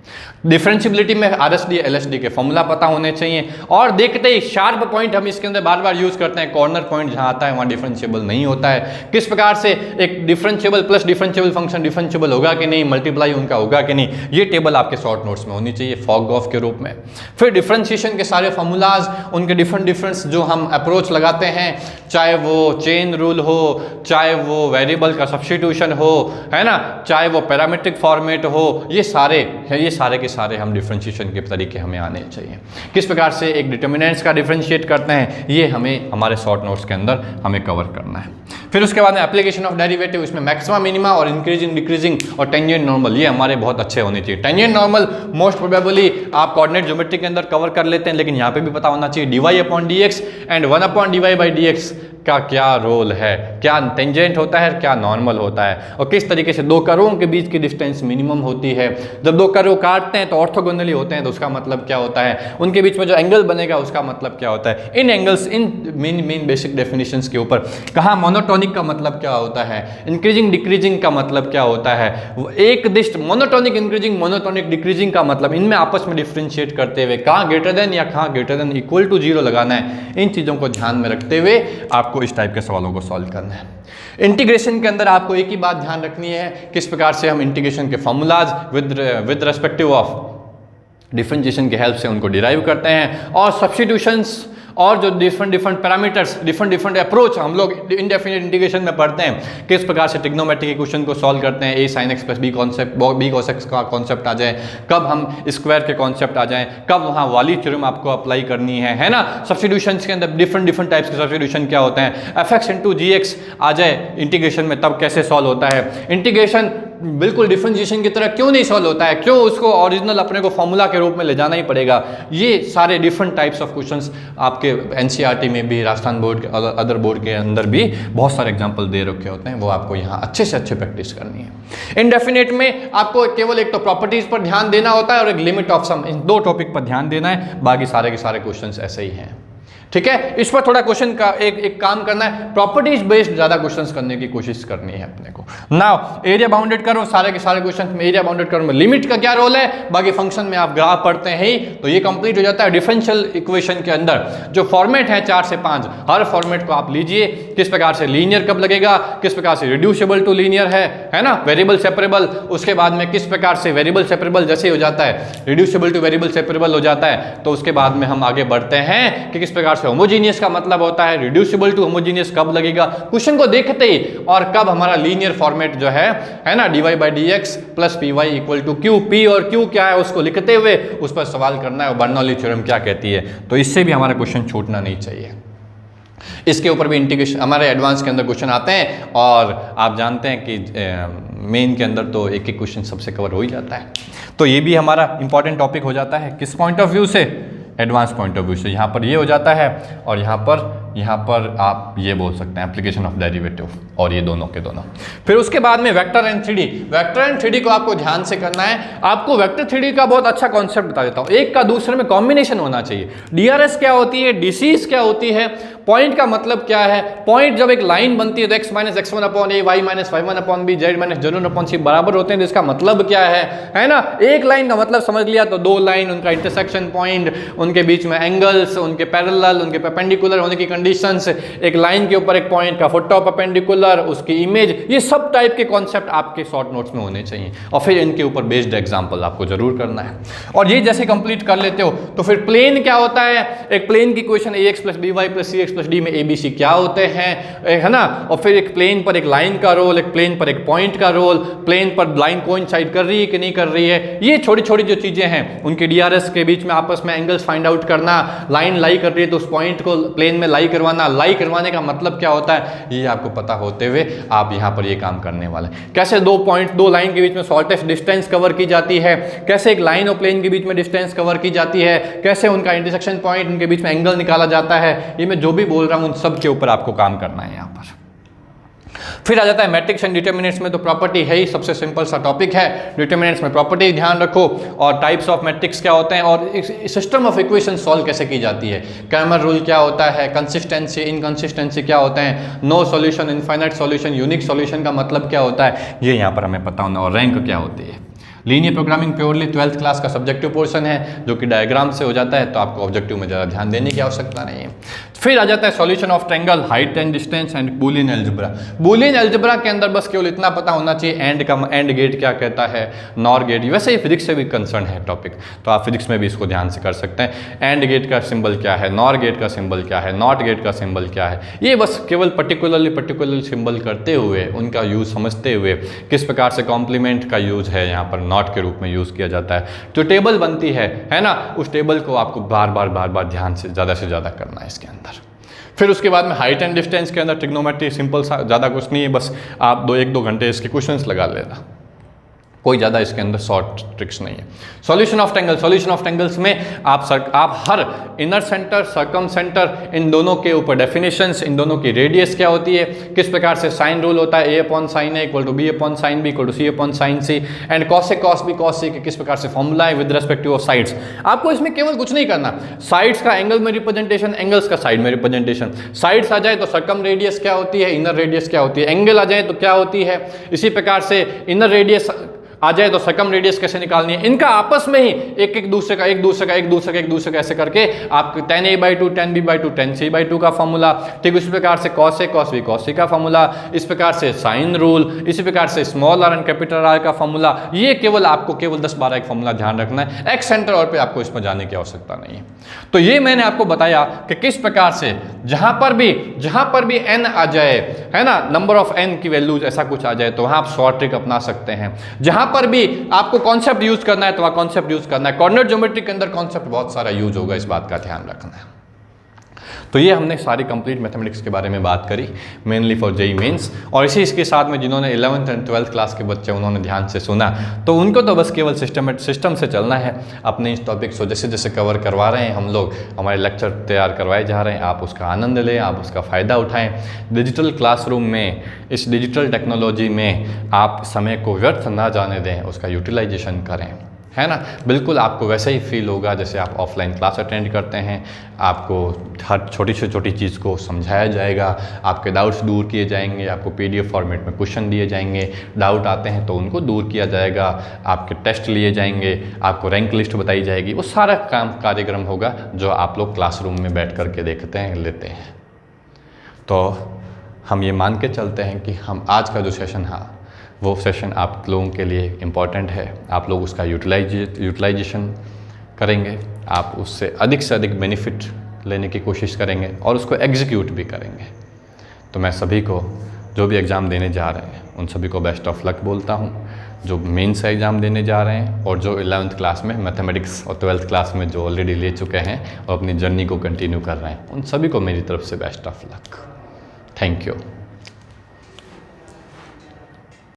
डिफरेंशियबिलिटी में RSD LSD के फॉर्मूला पता होने चाहिए और देखते ही शार्प पॉइंट हम इसके अंदर बार बार यूज़ करते हैं, कॉर्नर पॉइंट जहाँ आता है वहाँ डिफरेंशिएबल नहीं होता है, किस प्रकार से एक differentiable plus differentiable function differentiable होगा कि नहीं, मल्टीप्लाई उनका होगा कि नहीं, ये टेबल आपके शॉर्ट नोट्स में होनी चाहिए फॉग ऑफ के रूप में। फिर डिफरेंशिएशन के सारे फॉर्मूलाज, उनके डिफरेंट जो हम अप्रोच लगाते हैं, चाहे वो चेन रूल हो, चाहे वो वेरिएबल का सब्स्टिट्यूशन हो, है ना, चाहे वो पैरामीट्रिक फॉर्मेट हो, ये सारे के सारे हम डिफरेंशिएशन के तरीके हमें आने चाहिए। किस प्रकार से एक डिटर्मिनेंट्स का डिफरेंशिएट करते हैं ये हमें हमारे शॉर्ट नोट्स के अंदर हमें कवर करना है। फिर उसके बाद में एप्लीकेशन ऑफ डेरिवेटिव, इसमें मैक्सिमा मिनिमा और इंक्रीजिंग डिक्रीजिंग और टेंजेंट नॉर्मल, ये हमारे बहुत अच्छे होने चाहिए। टेंजेंट नॉर्मल मोस्ट प्रोबेबली आप कोऑर्डिनेट ज्योमेट्री के अंदर कवर कर लेते हैं, लेकिन यहाँ पे भी पता होना चाहिए dy/dx एंड 1/dy/dx का क्या रोल है, क्या टेंजेंट होता है, क्या नॉर्मल होता है और किस तरीके से दो कर्वों के बीच की डिस्टेंस मिनिमम होती है। जब दो कर्व काटते हैं तो ऑर्थोगोनली होते हैं तो उसका मतलब क्या होता है, उनके बीच में जो एंगल बनेगा उसका मतलब क्या होता है। इन एंगल्स, इन मेन बेसिक डेफिनेशंस के ऊपर कहाँ मोनोटोनिक का मतलब क्या होता है, इंक्रीजिंग डिक्रीजिंग का मतलब क्या होता है, एक दिष्ट मोनोटोनिक इंक्रीजिंग मोनोटोनिक डिक्रीजिंग का मतलब, इनमें आपस में डिफ्रेंशिएट करते हुए कहाँ ग्रेटर देन या कहाँ ग्रेटर देन इक्वल टू 0 लगाना है, इन चीज़ों को ध्यान में रखते हुए आपको इस टाइप के सवालों को सॉल्व करना है। इंटीग्रेशन के अंदर आपको एक ही बात ध्यान रखनी है, किस प्रकार से हम इंटीग्रेशन के formulas with respective of differentiation की हेल्प से उनको डिराइव करते हैं और सब्स्टिट्यूशंस और जो डिफरेंट पैरामीटर्स, डिफरेंट अप्रोच हम लोग इनडेफिनिट इंटीग्रेशन में पढ़ते हैं, किस प्रकार से ट्रिग्नोमेट्री के क्वेश्चन को सॉल्व करते हैं, a sin x plus b concept, b cos x का कॉन्सेप्ट आ जाए, कब हम स्क्वायर के कॉन्सेप्ट आ जाएं, कब वहाँ वाली थ्योरम आपको अप्लाई करनी है ना। सब्स्टिट्यूशंस के अंदर डिफरेंट टाइप्स के सब्स्टिट्यूशन क्या होते हैं, fx इंटू gx आ जाए इंटीग्रेशन में तब कैसे सॉल्व होता है। इंटीग्रेशन बिल्कुल डिफरेंशिएशन की तरह क्यों नहीं सॉल्व होता है, क्यों उसको ओरिजिनल अपने को फॉर्मूला के रूप में ले जाना ही पड़ेगा। ये सारे डिफरेंट टाइप्स ऑफ क्वेश्चंस आपके NCERT में भी, राजस्थान बोर्ड के अदर बोर्ड के अंदर भी बहुत सारे एग्जांपल दे रखे होते हैं, वो आपको यहाँ अच्छे से अच्छे प्रैक्टिस करनी है। इनडेफिनेट में आपको केवल एक तो प्रॉपर्टीज पर ध्यान देना होता है और एक लिमिट ऑफ सम, इन दो टॉपिक पर ध्यान देना है, बाकी सारे के सारे क्वेश्चन ऐसे ही हैं। ठीक है, इस पर थोड़ा क्वेश्चन का एक काम करना है, प्रॉपर्टीज बेस्ड ज़्यादा क्वेश्चंस करने की कोशिश करनी है अपने को। नाउ एरिया बाउंडेड करो, सारे के सारे क्वेश्चन में एरिया बाउंडेड करो में लिमिट का क्या रोल है, बाकी फंक्शन में आप ग्राफ पढ़ते हैं ही, तो ये कंप्लीट हो जाता है। डिफरेंशियल इक्वेशन के अंदर जो फॉर्मेट है 4 से 5, हर फॉर्मेट को आप लीजिए, किस प्रकार से लीनियर कब लगेगा, किस प्रकार से रिड्यूसिबल टू लीनियर है ना, वेरिएबल सेपरेबल, उसके बाद में किस प्रकार से वेरिएबल सेपरेबल जैसे हो जाता है, रिड्यूसिबल टू वेरिएबल सेपरेबल हो जाता है, तो उसके बाद में हम आगे बढ़ते हैं कि किस प्रकार से होमोजीनियस का मतलब होता है, रिड्यूसिबल टू होमोजीनियस कब लगेगा, क्वेश्चन को देखते ही, और कब हमारा लीनियर फॉर्मेट जो है ना, dy by dx plus p y equal to q, p और क्यू क्या है उसको लिखते हुए उस पर सवाल करना है, और बर्नौली थ्योरम क्या कहती है, तो इससे भी हमारा क्वेश्चन छूटना नहीं चाहिए। इसके ऊपर भी इंटीग्रेशन हमारे एडवांस के अंदर क्वेश्चन आते हैं, और आप जानते हैं कि मेन के अंदर तो एक एक क्वेश्चन सबसे कवर हो ही जाता है, तो ये भी हमारा इंपॉर्टेंट टॉपिक हो जाता है। किस पॉइंट ऑफ व्यू से, एडवांस पॉइंट ऑफ व्यू से, यहाँ पर ये हो जाता है, और यहाँ पर आप ये बोल सकते हैं एप्लीकेशन ऑफ डेरिवेटिव, और ये दोनों के दोनों। फिर उसके बाद में vector and 3D, vector and 3D को आपको ध्यान से करना है। आपको वेक्टर 3D का बहुत अच्छा कॉन्सेप्ट बता देता हूँ, एक का दूसरे में कॉम्बिनेशन होना चाहिए। DRS क्या होती है, DCs क्या होती है, पॉइंट का मतलब क्या है, पॉइंट जब एक लाइन बनती है तो x minus x one upon a, y minus y one upon b, z minus z one upon c बराबर होते हैं, तो इसका मतलब क्या है ना, एक लाइन का मतलब समझ लिया तो दो लाइन, उनका इंटरसेक्शन पॉइंट, उनके बीच में एंगल्स, उनके पैरेलल, उनके परपेंडिकुलर होने की कंडीशंस, एक लाइन के ऊपर एक पॉइंट का फुट ऑफ परपेंडिकुलर, उसकी इमेज, ये सब टाइप के कॉन्सेप्ट आपके शॉर्ट नोट्स में होने चाहिए, और फिर इनके ऊपर बेस्ड एग्जांपल आपको जरूर करना है। और ये जैसे कंप्लीट कर लेते हो तो फिर प्लेन क्या होता है, एक प्लेन की equation ax plus b y plus c x plus d में abc क्या होते हैं, है ना, और फिर एक प्लेन पर एक लाइन का रोल, एक प्लेन पर एक पॉइंट का रोल, प्लेन पर लाइन कोइंसाइड कर रही है कि नहीं कर रही है, ये छोटी छोटी जो चीजें हैं, उनके DRS के बीच में आपस में एंगल्स फाइंड आउट करना, लाइन लाई कर रही है तो उस पॉइंट को प्लेन में लाई करवाना, लाई करवाने का मतलब क्या होता है, ये आपको पता होते हुए आप यहाँ पर ये काम करने वाले हैं। कैसे दो पॉइंट, दो लाइन के बीच में शॉर्टेस्ट डिस्टेंस कवर की जाती है, कैसे एक लाइन और प्लेन के बीच में डिस्टेंस कवर की जाती है, कैसे उनका इंटरसेक्शन पॉइंट, उनके बीच में एंगल निकाला जाता है, ये मैं जो भी बोल रहा हूँ उन सब के ऊपर आपको काम करना है यहाँ पर। फिर आ जाता है मैट्रिक्स एंड डिटर्मिनेंट्स में, तो प्रॉपर्टी है ही सबसे सिंपल सा टॉपिक है। डिटर्मिनेंट्स में प्रॉपर्टी ध्यान रखो, और टाइप्स ऑफ मैट्रिक्स क्या होते हैं, और सिस्टम ऑफ इक्वेशन सॉल्व कैसे की जाती है, क्रैमर रूल क्या होता है, कंसिस्टेंसी इनकंसिस्टेंसी क्या होते हैं, no solution, infinite solution, unique solution का मतलब क्या होता है, ये यहाँ पर हमें पता होना, और रैंक क्या होती है। Linear programming purely 12th class का सब्जेक्टिव पोर्शन है, जो कि डायग्राम से हो जाता है, तो आपको ऑब्जेक्टिव में ज़्यादा ध्यान देने की आवश्यकता नहीं है। फिर आ जाता है solution of triangle, height and distance and Boolean algebra. Boolean algebra के अंदर बस केवल इतना पता होना चाहिए एंड का, एंड गेट क्या कहता है, नॉर गेट, वैसे ही फिजिक्स से भी कंसर्न है टॉपिक, तो आप फिजिक्स में भी इसको ध्यान से कर सकते हैं। एंड गेट का सिंबल क्या है, नॉर गेट का सिंबल क्या है, नॉट गेट का सिंबल क्या है, ये बस केवल पर्टिकुलर सिंबल करते हुए, उनका यूज समझते हुए, किस प्रकार से कॉम्प्लीमेंट का यूज है यहाँ पर नॉट के रूप में यूज किया जाता है, जो टेबल बनती है ना, उस टेबल को आपको बार बार ध्यान से ज़्यादा करना है इसके अंदर। फिर उसके बाद में हाइट एंड डिस्टेंस के अंदर ट्रिग्नोमेट्री सिंपल सा, ज़्यादा कुछ नहीं है, बस आप 1-2 घंटे इसके क्वेश्चंस लगा लेना, कोई ज़्यादा इसके अंदर शॉर्ट ट्रिक्स नहीं है। Solution of triangle, solution of triangles में आप हर इनर सेंटर, सर्कम सेंटर, इन दोनों के ऊपर डेफिनेशंस, इन दोनों की रेडियस क्या होती है, किस प्रकार से साइन रूल होता है, a upon sine A equal to b upon sine b equal to c upon sine c, and cos a cos b cos c के किस प्रकार से फॉर्मूला है विद रेस्पेक्टिव ऑफ साइड्स। आपको इसमें केवल कुछ नहीं करना, साइड्स का एंगल में रिप्रेजेंटेशन, एंगल्स का साइड में रिप्रेजेंटेशन, साइड्स आ जाए तो सर्कम रेडियस क्या होती है, इनर रेडियस क्या होती है, एंगल आ जाए तो क्या होती है, इसी प्रकार से इनर रेडियस आ जाए तो सर्कम रेडियस कैसे निकालनी है, इनका आपस में ही एक दूसरे का ऐसे करके आप tan a/2 tan b/2 tan c/2 का फॉर्मूला, ठीक उसी प्रकार से cos a cos b cos c का फॉर्मूला, इस प्रकार से साइन रूल, इसी प्रकार से small r and capital R का फॉर्मूला, ये केवल आपको केवल 10-12 एक फॉर्मूला ध्यान रखना है, एक्स सेंटर और पे आपको इसमें जाने की आवश्यकता नहीं है। तो ये मैंने आपको बताया कि किस प्रकार से जहां पर भी n आ जाए, है ना, नंबर ऑफ n की वैल्यूज ऐसा कुछ आ जाए, तो वहां आप शॉर्ट ट्रिक अपना सकते हैं। जहां पर भी आपको कॉन्सेप्ट यूज करना है तो वहां कॉन्सेप्ट यूज करना है, कोऑर्डिनेट ज्योमेट्री के अंदर कॉन्सेप्ट बहुत सारा यूज होगा, इस बात का ध्यान रखना है। तो ये हमने सारी कंप्लीट मैथमेटिक्स के बारे में बात करी, मेनली फॉर जेईई मेंस, और इसी इसके साथ में जिन्होंने 11th एंड 12th क्लास के बच्चे उन्होंने ध्यान से सुना, तो उनको तो बस केवल सिस्टम से चलना है। अपने इस टॉपिक्स को जैसे जैसे कवर करवा रहे हैं हम लोग, हमारे लेक्चर तैयार करवाए जा रहे हैं, आप उसका आनंद लें, आप उसका फ़ायदा उठाएँ। डिजिटल क्लासरूम में, इस डिजिटल टेक्नोलॉजी में आप समय को व्यर्थ ना जाने दें, उसका यूटिलाइजेशन करें, है ना। बिल्कुल आपको वैसा ही फील होगा जैसे आप ऑफलाइन क्लास अटेंड करते हैं। आपको हर छोटी से छोटी चीज़ को समझाया जाएगा, आपके डाउट्स दूर किए जाएंगे, आपको PDF फॉर्मेट में क्वेश्चन दिए जाएंगे, डाउट आते हैं तो उनको दूर किया जाएगा, आपके टेस्ट लिए जाएंगे, आपको रैंक लिस्ट बताई जाएगी। वो सारा कार्यक्रम होगा जो आप लोग क्लासरूम में बैठ कर के देखते हैं, लेते हैं। तो हम ये मान के चलते हैं कि हम आज का जो सेशन है वो सेशन आप लोगों के लिए इम्पॉर्टेंट है। आप लोग उसका यूटिलाइजेशन करेंगे, आप उससे से अधिक बेनिफिट लेने की कोशिश करेंगे और उसको एग्जीक्यूट भी करेंगे। तो मैं सभी को जो भी एग्ज़ाम देने जा रहे हैं उन सभी को बेस्ट ऑफ लक बोलता हूँ। जो मेंस एग्ज़ाम देने जा रहे हैं और जो 11th क्लास में मैथमेटिक्स और 12th क्लास में जो ऑलरेडी ले चुके हैं और अपनी जर्नी को कंटिन्यू कर रहे हैं, उन सभी को मेरी तरफ से best of luck. Thank you.